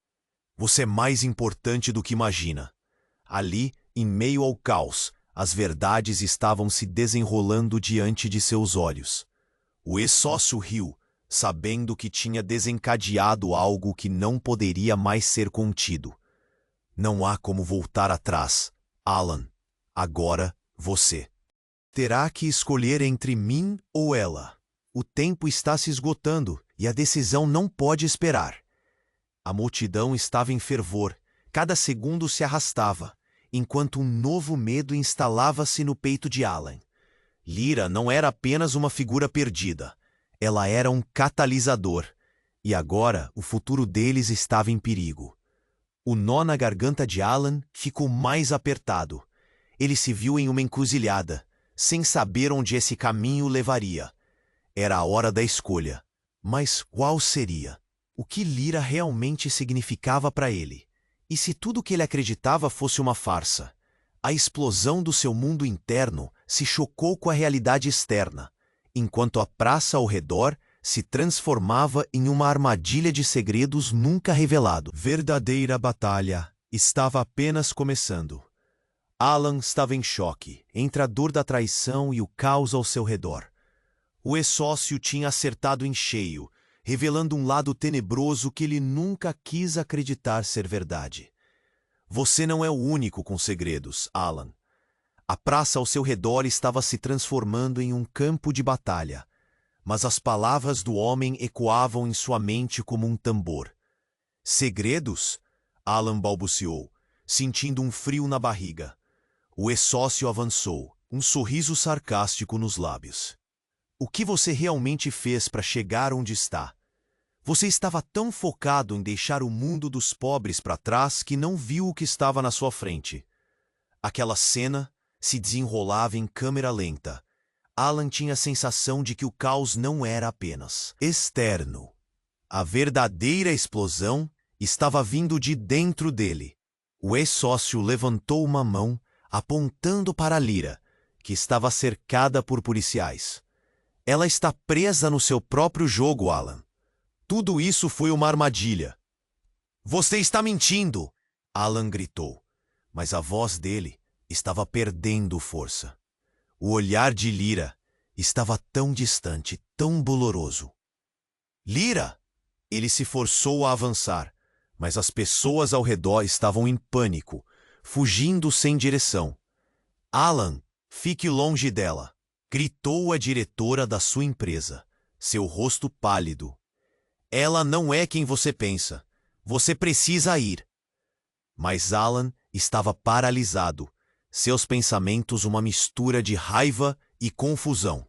Você é mais importante do que imagina. Ali, em meio ao caos, as verdades estavam se desenrolando diante de seus olhos. O ex-sócio riu, sabendo que tinha desencadeado algo que não poderia mais ser contido. Não há como voltar atrás, Alan. Agora, você terá que escolher entre mim ou ela. O tempo está se esgotando e a decisão não pode esperar. A multidão estava em fervor, cada segundo se arrastava, enquanto um novo medo instalava-se no peito de Alan. Lyra não era apenas uma figura perdida. Ela era um catalisador, e agora o futuro deles estava em perigo. O nó na garganta de Alan ficou mais apertado. Ele se viu em uma encruzilhada, sem saber onde esse caminho levaria. Era a hora da escolha. Mas qual seria? O que Lyra realmente significava para ele? E se tudo que ele acreditava fosse uma farsa? A explosão do seu mundo interno se chocou com a realidade externa, enquanto a praça ao redor se transformava em uma armadilha de segredos nunca revelados. Verdadeira batalha estava apenas começando. Alan estava em choque, entre a dor da traição e o caos ao seu redor. O ex-sócio tinha acertado em cheio, revelando um lado tenebroso que ele nunca quis acreditar ser verdade. Você não é o único com segredos, Alan. A praça ao seu redor estava se transformando em um campo de batalha, mas as palavras do homem ecoavam em sua mente como um tambor. Segredos? Alan balbuciou, sentindo um frio na barriga. O ex-sócio avançou, um sorriso sarcástico nos lábios. O que você realmente fez para chegar onde está? Você estava tão focado em deixar o mundo dos pobres para trás que não viu o que estava na sua frente. Aquela cena se desenrolava em câmera lenta. Alan tinha a sensação de que o caos não era apenas externo. A verdadeira explosão estava vindo de dentro dele. O ex-sócio levantou uma mão, apontando para Lyra, que estava cercada por policiais. Ela está presa no seu próprio jogo, Alan. Tudo isso foi uma armadilha. Você está mentindo! Alan gritou, mas a voz dele estava perdendo força. O olhar de Lyra estava tão distante, tão doloroso. Lyra! Ele se forçou a avançar, mas as pessoas ao redor estavam em pânico, fugindo sem direção. Alan, fique longe dela, gritou a diretora da sua empresa, seu rosto pálido. Ela não é quem você pensa. Você precisa ir. Mas Alan estava paralisado, seus pensamentos uma mistura de raiva e confusão.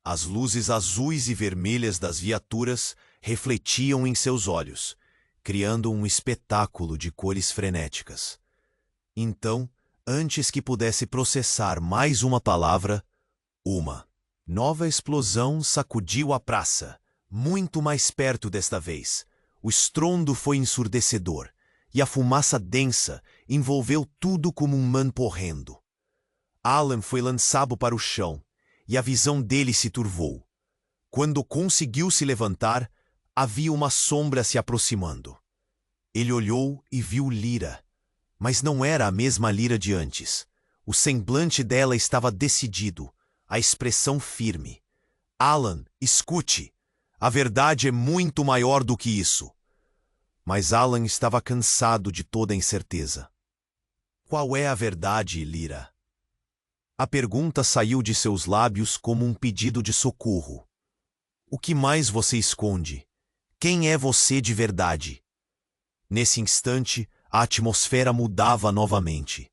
As luzes azuis e vermelhas das viaturas refletiam em seus olhos, criando um espetáculo de cores frenéticas. Então, antes que pudesse processar mais uma palavra, uma nova explosão sacudiu a praça, muito mais perto desta vez. O estrondo foi ensurdecedor, e a fumaça densa envolveu tudo como um mamporrendo. Alan foi lançado para o chão, e a visão dele se turvou. Quando conseguiu se levantar, havia uma sombra se aproximando. Ele olhou e viu Lyra, mas não era a mesma Lyra de antes. O semblante dela estava decidido, a expressão firme. Alan, escute! A verdade é muito maior do que isso. Mas Alan estava cansado de toda a incerteza. Qual é a verdade, Lyra? A pergunta saiu de seus lábios como um pedido de socorro. O que mais você esconde? Quem é você de verdade? Nesse instante, a atmosfera mudava novamente.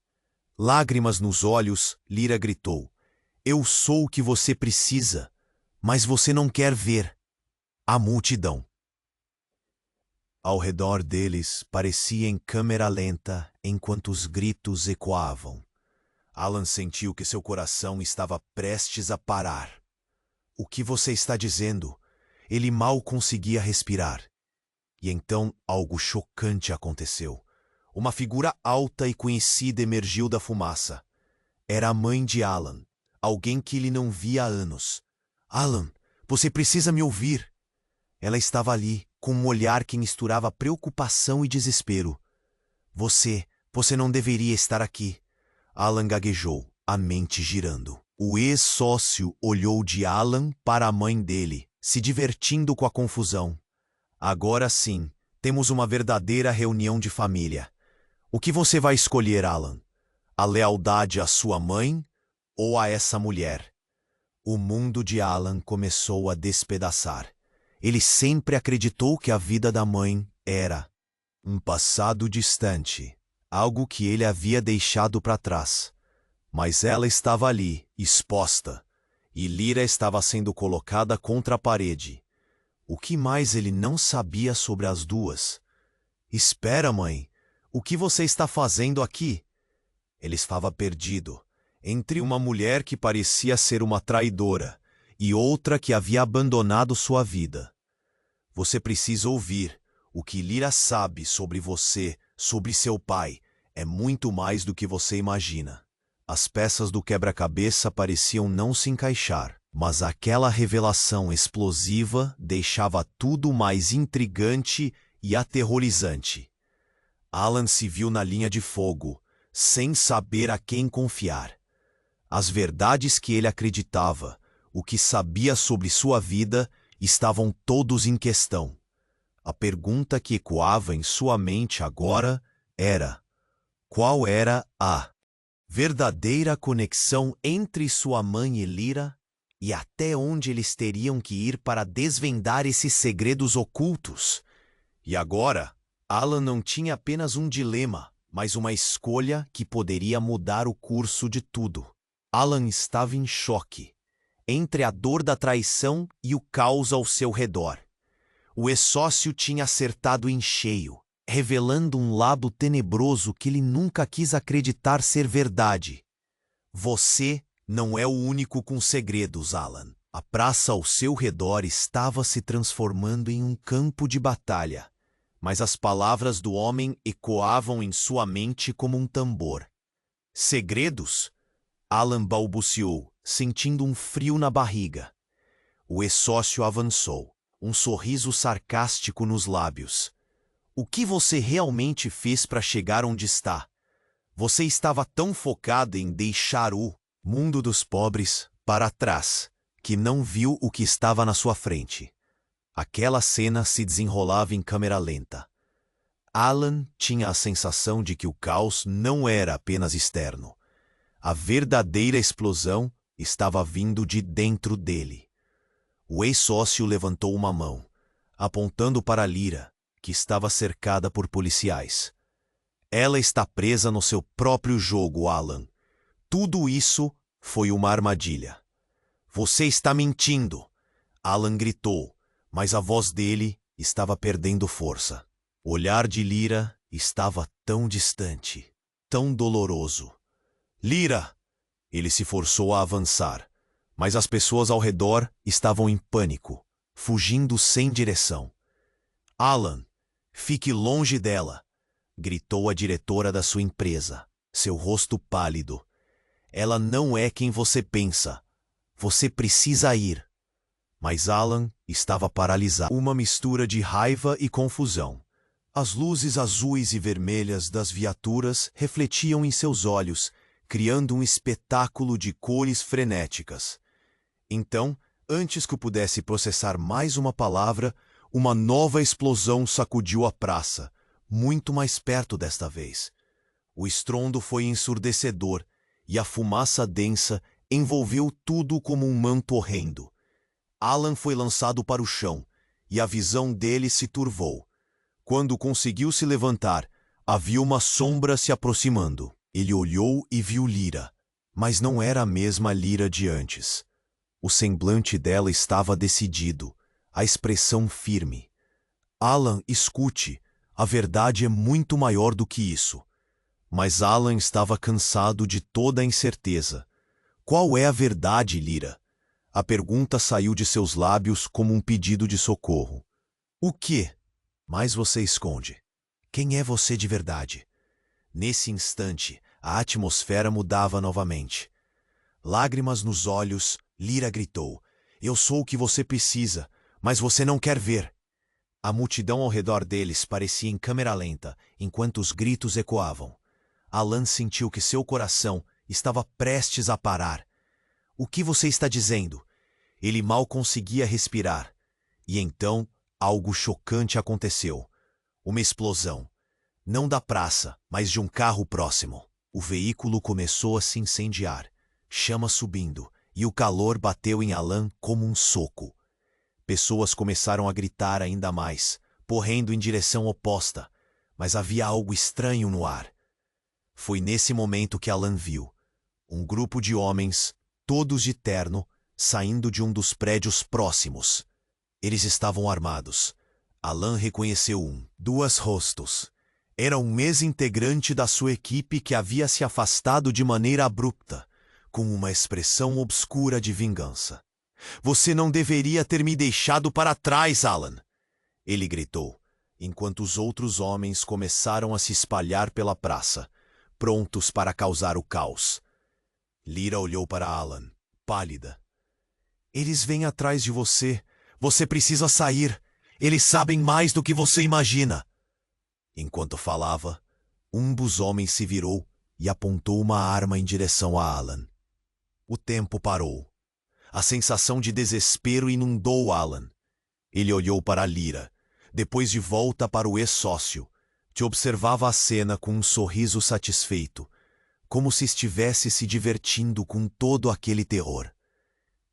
Lágrimas nos olhos, Lyra gritou. Eu sou o que você precisa, mas você não quer ver. A multidão. Ao redor deles parecia em câmera lenta enquanto os gritos ecoavam. Alan sentiu que seu coração estava prestes a parar. O que você está dizendo? Ele mal conseguia respirar. E então algo chocante aconteceu. Uma figura alta e conhecida emergiu da fumaça. Era a mãe de Alan, alguém que ele não via há anos. Alan, você precisa me ouvir. Ela estava ali, com um olhar que misturava preocupação e desespero. Você não deveria estar aqui. Alan gaguejou, a mente girando. O ex-sócio olhou de Alan para a mãe dele, se divertindo com a confusão. Agora sim, temos uma verdadeira reunião de família. O que você vai escolher, Alan? A lealdade à sua mãe ou a essa mulher? O mundo de Alan começou a despedaçar. Ele sempre acreditou que a vida da mãe era um passado distante, algo que ele havia deixado para trás. Mas ela estava ali, exposta, e Lyra estava sendo colocada contra a parede. O que mais ele não sabia sobre as duas? Espera, mãe, o que você está fazendo aqui? Ele estava perdido, entre uma mulher que parecia ser uma traidora e outra que havia abandonado sua vida. Você precisa ouvir. O que Lyra sabe sobre você, sobre seu pai, é muito mais do que você imagina. As peças do quebra-cabeça pareciam não se encaixar, mas aquela revelação explosiva deixava tudo mais intrigante e aterrorizante. Alan se viu na linha de fogo, sem saber a quem confiar. As verdades que ele acreditava, o que sabia sobre sua vida, estavam todos em questão. A pergunta que ecoava em sua mente agora era: qual era a verdadeira conexão entre sua mãe e Lyra, e até onde eles teriam que ir para desvendar esses segredos ocultos? E agora, Alan não tinha apenas um dilema, mas uma escolha que poderia mudar o curso de tudo. Alan estava em choque, entre a dor da traição e o caos ao seu redor. O ex-sócio tinha acertado em cheio, revelando um lado tenebroso que ele nunca quis acreditar ser verdade. Você não é o único com segredos, Alan. A praça ao seu redor estava se transformando em um campo de batalha, mas as palavras do homem ecoavam em sua mente como um tambor. Segredos? Alan balbuciou, sentindo um frio na barriga. O ex-sócio avançou, um sorriso sarcástico nos lábios. O que você realmente fez para chegar onde está? Você estava tão focado em deixar o mundo dos pobres para trás, que não viu o que estava na sua frente. Aquela cena se desenrolava em câmera lenta. Alan tinha a sensação de que o caos não era apenas externo. A verdadeira explosão estava vindo de dentro dele. O ex-sócio levantou uma mão, apontando para Lyra, que estava cercada por policiais. Ela está presa no seu próprio jogo, Alan. Tudo isso foi uma armadilha. Você está mentindo! Alan gritou, mas a voz dele estava perdendo força. O olhar de Lyra estava tão distante, tão doloroso. Lyra! Ele se forçou a avançar, mas as pessoas ao redor estavam em pânico, fugindo sem direção. Alan, fique longe dela! Gritou a diretora da sua empresa, seu rosto pálido. Ela não é quem você pensa. Você precisa ir. Mas Alan estava paralisado. Uma mistura de raiva e confusão. As luzes azuis e vermelhas das viaturas refletiam em seus olhos, criando um espetáculo de cores frenéticas. Então, antes que eu pudesse processar mais uma palavra, uma nova explosão sacudiu a praça, muito mais perto desta vez. O estrondo foi ensurdecedor, e a fumaça densa envolveu tudo como um manto horrendo. Alan foi lançado para o chão, e a visão dele se turvou. Quando conseguiu se levantar, havia uma sombra se aproximando. Ele olhou e viu Lyra, mas não era a mesma Lyra de antes. O semblante dela estava decidido, a expressão firme. Alan, escute, a verdade é muito maior do que isso. Mas Alan estava cansado de toda a incerteza. Qual é a verdade, Lyra? A pergunta saiu de seus lábios como um pedido de socorro. O quê? Mas você esconde. Quem é você de verdade? Nesse instante, a atmosfera mudava novamente. Lágrimas nos olhos, Lyra gritou. Eu sou o que você precisa, mas você não quer ver. A multidão ao redor deles parecia em câmera lenta, enquanto os gritos ecoavam. Alan sentiu que seu coração estava prestes a parar. O que você está dizendo? Ele mal conseguia respirar. E então, algo chocante aconteceu. Uma explosão. Não da praça, mas de um carro próximo. O veículo começou a se incendiar, chamas subindo, e o calor bateu em Alan como um soco. Pessoas começaram a gritar ainda mais, correndo em direção oposta, mas havia algo estranho no ar. Foi nesse momento que Alan viu um grupo de homens, todos de terno, saindo de um dos prédios próximos. Eles estavam armados. Alan reconheceu dois rostos. Era um ex-integrante da sua equipe que havia se afastado de maneira abrupta, com uma expressão obscura de vingança. Você não deveria ter me deixado para trás, Alan! Ele gritou, enquanto os outros homens começaram a se espalhar pela praça, prontos para causar o caos. Lyra olhou para Alan, pálida. Eles vêm atrás de você. Você precisa sair. Eles sabem mais do que você imagina. Enquanto falava, um dos homens se virou e apontou uma arma em direção a Alan. O tempo parou. A sensação de desespero inundou Alan. Ele olhou para Lyra, depois de volta para o ex-sócio, que observava a cena com um sorriso satisfeito, como se estivesse se divertindo com todo aquele terror.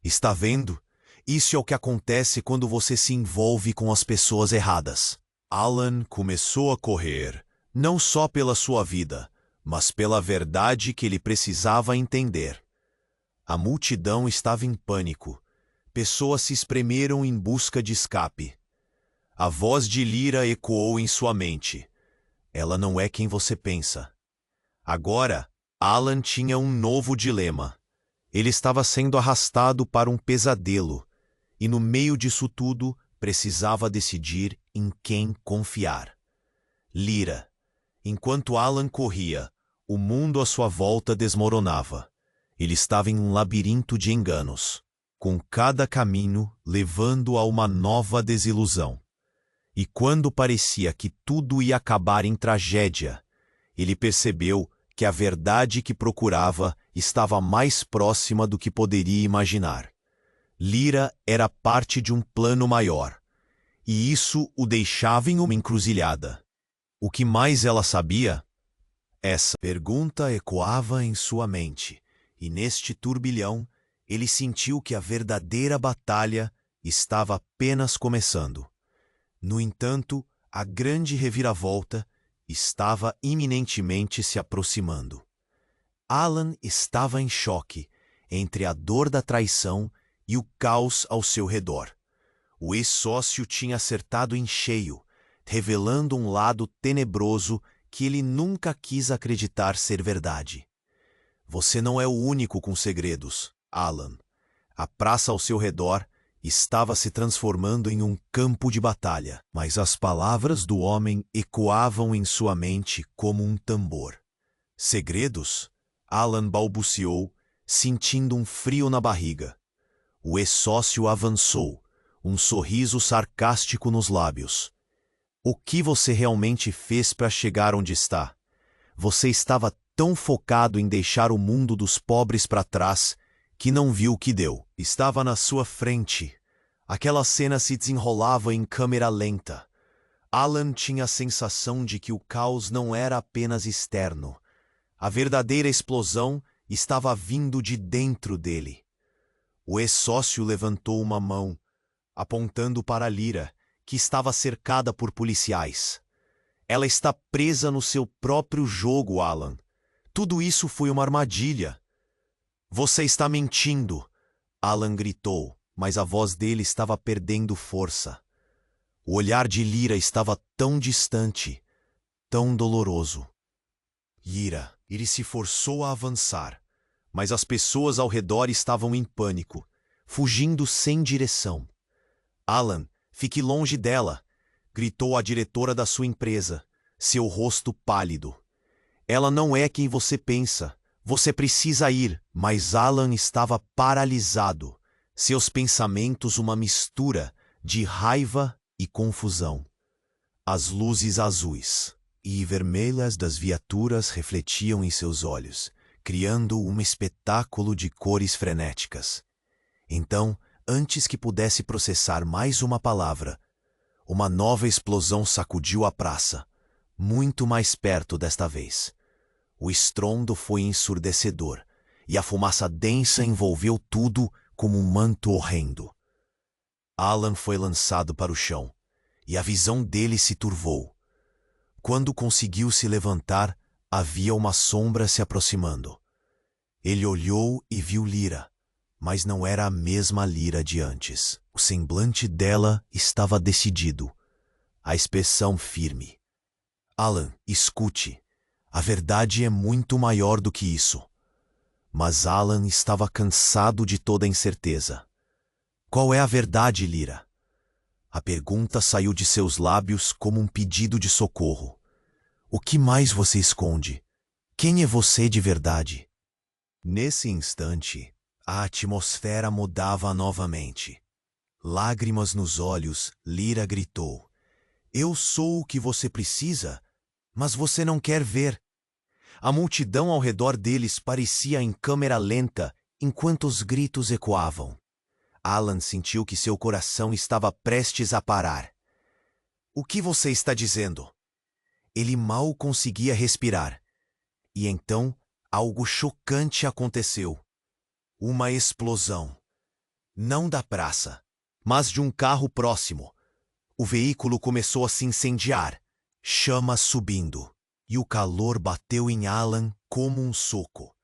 Está vendo? Isso é o que acontece quando você se envolve com as pessoas erradas. Alan começou a correr, não só pela sua vida, mas pela verdade que ele precisava entender. A multidão estava em pânico. Pessoas se espremeram em busca de escape. A voz de Lyra ecoou em sua mente. Ela não é quem você pensa. Agora, Alan tinha um novo dilema. Ele estava sendo arrastado para um pesadelo, e no meio disso tudo, precisava decidir em quem confiar. Lyra. Enquanto Alan corria, o mundo à sua volta desmoronava. Ele estava em um labirinto de enganos, com cada caminho levando a uma nova desilusão. E quando parecia que tudo ia acabar em tragédia, ele percebeu que a verdade que procurava estava mais próxima do que poderia imaginar. Lyra era parte de um plano maior, e isso o deixava em uma encruzilhada. O que mais ela sabia? Essa pergunta ecoava em sua mente, e neste turbilhão ele sentiu que a verdadeira batalha estava apenas começando. No entanto, a grande reviravolta estava iminentemente se aproximando. Alan estava em choque entre a dor da traição e o caos ao seu redor. O ex-sócio tinha acertado em cheio, revelando um lado tenebroso que ele nunca quis acreditar ser verdade. Você não é o único com segredos, Alan. A praça ao seu redor estava se transformando em um campo de batalha, mas as palavras do homem ecoavam em sua mente como um tambor. Segredos? Alan balbuciou, sentindo um frio na barriga. O ex-sócio avançou, um sorriso sarcástico nos lábios. O que você realmente fez para chegar onde está? Você estava tão focado em deixar o mundo dos pobres para trás que não viu o que deu. Estava na sua frente. Aquela cena se desenrolava em câmera lenta. Alan tinha a sensação de que o caos não era apenas externo. A verdadeira explosão estava vindo de dentro dele. O ex-sócio levantou uma mão, apontando para Lyra, que estava cercada por policiais. Ela está presa no seu próprio jogo, Alan. Tudo isso foi uma armadilha. Você está mentindo, Alan gritou, mas a voz dele estava perdendo força. O olhar de Lyra estava tão distante, tão doloroso. Lyra, ele se forçou a avançar, mas as pessoas ao redor estavam em pânico, fugindo sem direção. Alan, fique longe dela, gritou a diretora da sua empresa, seu rosto pálido. Ela não é quem você pensa. Você precisa ir. Mas Alan estava paralisado, seus pensamentos uma mistura de raiva e confusão. As luzes azuis e vermelhas das viaturas refletiam em seus olhos, criando um espetáculo de cores frenéticas. Então, antes que pudesse processar mais uma palavra, uma nova explosão sacudiu a praça, muito mais perto desta vez. O estrondo foi ensurdecedor, e a fumaça densa envolveu tudo como um manto horrendo. Alan foi lançado para o chão, e a visão dele se turvou. Quando conseguiu se levantar, havia uma sombra se aproximando. Ele olhou e viu Lyra, mas não era a mesma Lyra de antes. O semblante dela estava decidido, a expressão firme. Alan, escute. A verdade é muito maior do que isso. Mas Alan estava cansado de toda a incerteza. Qual é a verdade, Lyra? A pergunta saiu de seus lábios como um pedido de socorro. O que mais você esconde? Quem é você de verdade? Nesse instante, a atmosfera mudava novamente. Lágrimas nos olhos, Lyra gritou. Eu sou o que você precisa, mas você não quer ver. A multidão ao redor deles parecia em câmera lenta enquanto os gritos ecoavam. Alan sentiu que seu coração estava prestes a parar. O que você está dizendo? Ele mal conseguia respirar. E então, algo chocante aconteceu. Uma explosão. Não da praça, mas de um carro próximo. O veículo começou a se incendiar, chamas subindo, e o calor bateu em Alan como um soco.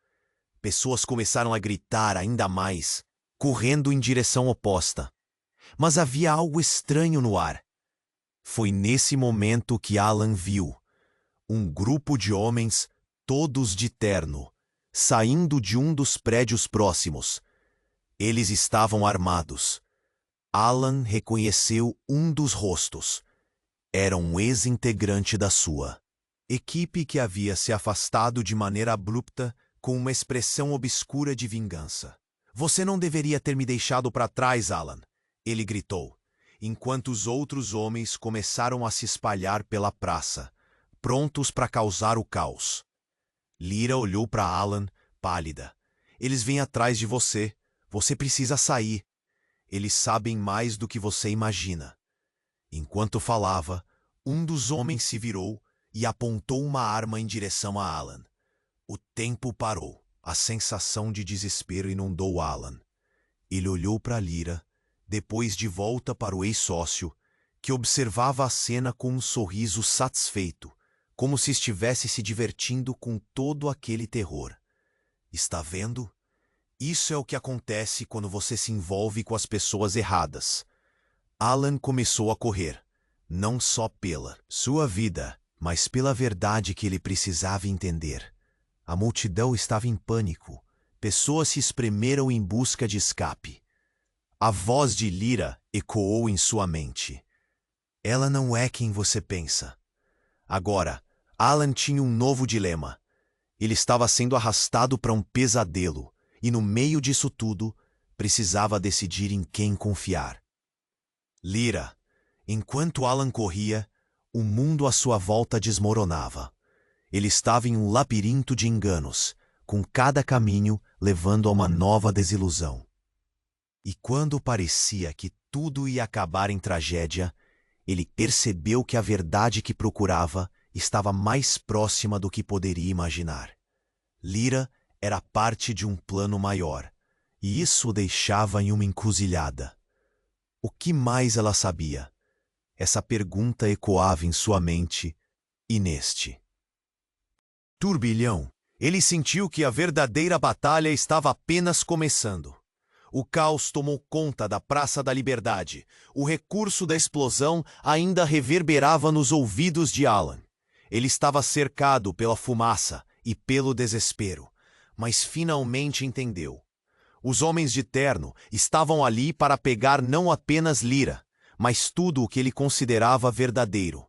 Pessoas começaram a gritar ainda mais, correndo em direção oposta. Mas havia algo estranho no ar. Foi nesse momento que Alan viu um grupo de homens, todos de terno, saindo de um dos prédios próximos. Eles estavam armados. Alan reconheceu um dos rostos. Era um ex-integrante da sua equipe que havia se afastado de maneira abrupta com uma expressão obscura de vingança. Você não deveria ter me deixado para trás, Alan, ele gritou, enquanto os outros homens começaram a se espalhar pela praça, prontos para causar o caos. Lyra olhou para Alan, pálida. Eles vêm atrás de você. Você precisa sair. Eles sabem mais do que você imagina. Enquanto falava, um dos homens se virou e apontou uma arma em direção a Alan. O tempo parou. A sensação de desespero inundou Alan. Ele olhou para Lyra, depois de volta para o ex-sócio, que observava a cena com um sorriso satisfeito, como se estivesse se divertindo com todo aquele terror. Está vendo? Isso é o que acontece quando você se envolve com as pessoas erradas. Alan começou a correr, não só pela sua vida, mas pela verdade que ele precisava entender. A multidão estava em pânico. Pessoas se espremeram em busca de escape. A voz de Lyra ecoou em sua mente. Ela não é quem você pensa. Agora, Alan tinha um novo dilema. Ele estava sendo arrastado para um pesadelo, e no meio disso tudo, precisava decidir em quem confiar. Lyra, enquanto Alan corria, o mundo à sua volta desmoronava. Ele estava em um labirinto de enganos, com cada caminho levando a uma nova desilusão. E quando parecia que tudo ia acabar em tragédia, ele percebeu que a verdade que procurava estava mais próxima do que poderia imaginar. Lyra era parte de um plano maior, e isso o deixava em uma encruzilhada. O que mais ela sabia? Essa pergunta ecoava em sua mente e neste turbilhão. Ele sentiu que a verdadeira batalha estava apenas começando. O caos tomou conta da Praça da Liberdade. O recurso da explosão ainda reverberava nos ouvidos de Alan. Ele estava cercado pela fumaça e pelo desespero, mas finalmente entendeu. Os homens de terno estavam ali para pegar não apenas Lyra, mas tudo o que ele considerava verdadeiro.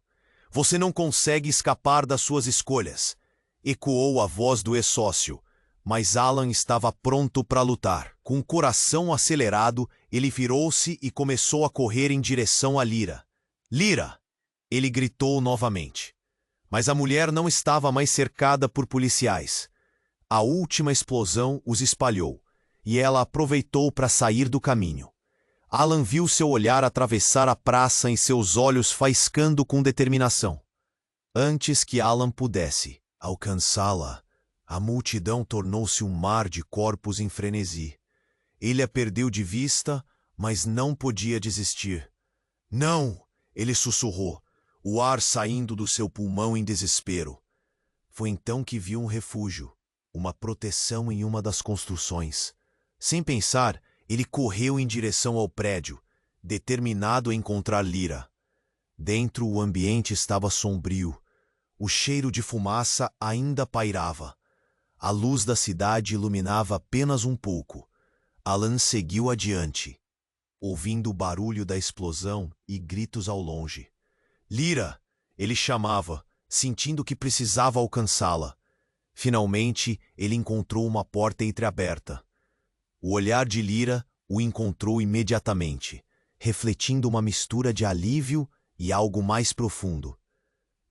Você não consegue escapar das suas escolhas, ecoou a voz do ex-sócio, mas Alan estava pronto para lutar. Com o coração acelerado, ele virou-se e começou a correr em direção a Lyra. Lyra! Ele gritou novamente. Mas a mulher não estava mais cercada por policiais. A última explosão os espalhou, e ela aproveitou para sair do caminho. Alan viu seu olhar atravessar a praça e seus olhos faiscando com determinação. Antes que Alan pudesse alcançá-la, a multidão tornou-se um mar de corpos em frenesi. Ele a perdeu de vista, mas não podia desistir. Não! Ele sussurrou, o ar saindo do seu pulmão em desespero. Foi então que viu um refúgio, uma proteção em uma das construções. Sem pensar, ele correu em direção ao prédio, determinado a encontrar Lyra. Dentro, o ambiente estava sombrio. O cheiro de fumaça ainda pairava. A luz da cidade iluminava apenas um pouco. Alan seguiu adiante, ouvindo o barulho da explosão e gritos ao longe. Lyra! Ele chamava, sentindo que precisava alcançá-la. Finalmente, ele encontrou uma porta entreaberta. O olhar de Lyra o encontrou imediatamente, refletindo uma mistura de alívio e algo mais profundo.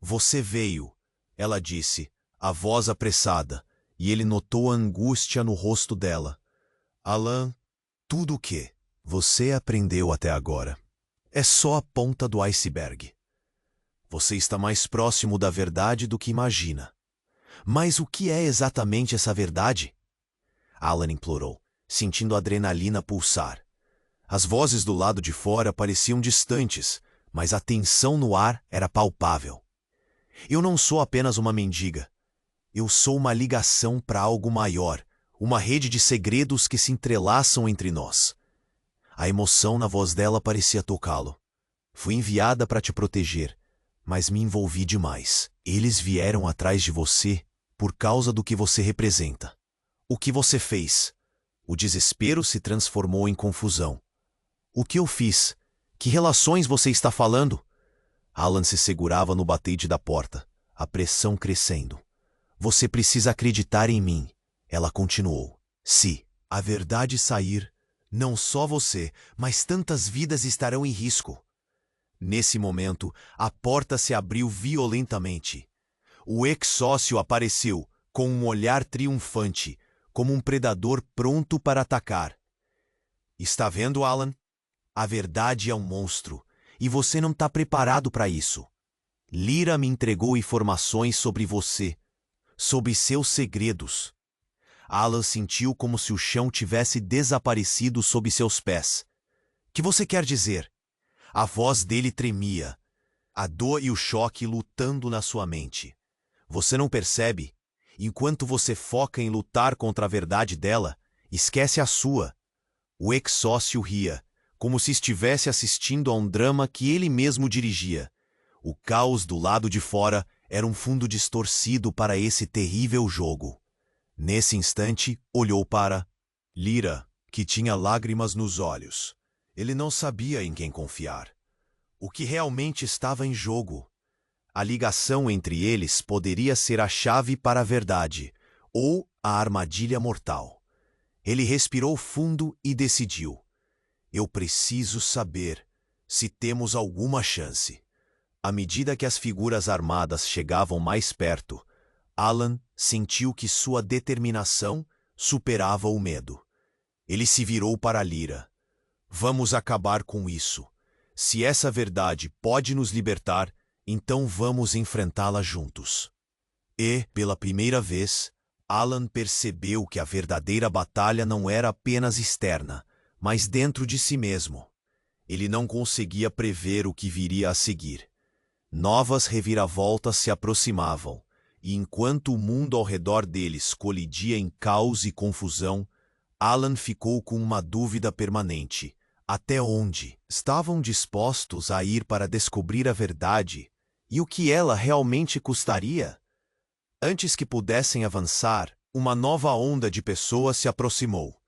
Você veio, ela disse, a voz apressada, e ele notou a angústia no rosto dela. Alan, tudo o que você aprendeu até agora é só a ponta do iceberg. Você está mais próximo da verdade do que imagina. Mas o que é exatamente essa verdade? Alan implorou, sentindo a adrenalina pulsar. As vozes do lado de fora pareciam distantes, mas a tensão no ar era palpável. Eu não sou apenas uma mendiga. Eu sou uma ligação para algo maior, uma rede de segredos que se entrelaçam entre nós. A emoção na voz dela parecia tocá-lo. Fui enviada para te proteger, mas me envolvi demais. Eles vieram atrás de você por causa do que você representa. O que você fez? O desespero se transformou em confusão. O que eu fiz? Que relações você está falando? Alan se segurava no batente da porta, a pressão crescendo. Você precisa acreditar em mim, ela continuou. Se a verdade sair, não só você, mas tantas vidas estarão em risco. Nesse momento, a porta se abriu violentamente. O ex-sócio apareceu, com um olhar triunfante, como um predador pronto para atacar. Está vendo, Alan? A verdade é um monstro, e você não está preparado para isso. Lyra me entregou informações sobre você, sobre seus segredos. Alan sentiu como se o chão tivesse desaparecido sob seus pés. Que você quer dizer? A voz dele tremia, a dor e o choque lutando na sua mente. Você não percebe? Enquanto você foca em lutar contra a verdade dela, esquece a sua. O ex-sócio ria, como se estivesse assistindo a um drama que ele mesmo dirigia. O caos do lado de fora era um fundo distorcido para esse terrível jogo. Nesse instante, olhou para Lyra, que tinha lágrimas nos olhos. Ele não sabia em quem confiar. O que realmente estava em jogo? A ligação entre eles poderia ser a chave para a verdade, ou a armadilha mortal. Ele respirou fundo e decidiu. Eu preciso saber se temos alguma chance. À medida que as figuras armadas chegavam mais perto, Alan sentiu que sua determinação superava o medo. Ele se virou para Lyra. Vamos acabar com isso. Se essa verdade pode nos libertar, então vamos enfrentá-la juntos. E, pela primeira vez, Alan percebeu que a verdadeira batalha não era apenas externa, mas dentro de si mesmo. Ele não conseguia prever o que viria a seguir. Novas reviravoltas se aproximavam, e enquanto o mundo ao redor deles colidia em caos e confusão, Alan ficou com uma dúvida permanente. Até onde estavam dispostos a ir para descobrir a verdade e o que ela realmente custaria? Antes que pudessem avançar, uma nova onda de pessoas se aproximou.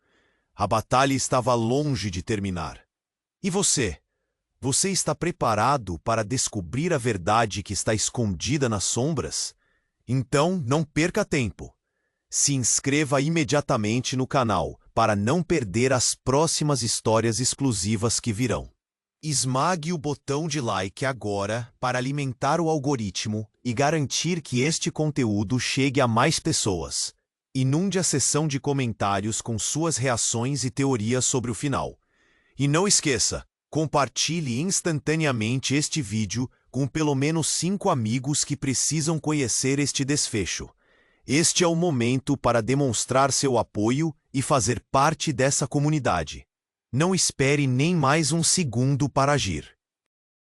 A batalha estava longe de terminar. E você? Você está preparado para descobrir a verdade que está escondida nas sombras? Então, não perca tempo. Se inscreva imediatamente no canal para não perder as próximas histórias exclusivas que virão. Esmague o botão de like agora para alimentar o algoritmo e garantir que este conteúdo chegue a mais pessoas. Inunde a seção de comentários com suas reações e teorias sobre o final. E não esqueça, compartilhe instantaneamente este vídeo com pelo menos 5 amigos que precisam conhecer este desfecho. Este é o momento para demonstrar seu apoio e fazer parte dessa comunidade. Não espere nem mais um segundo para agir.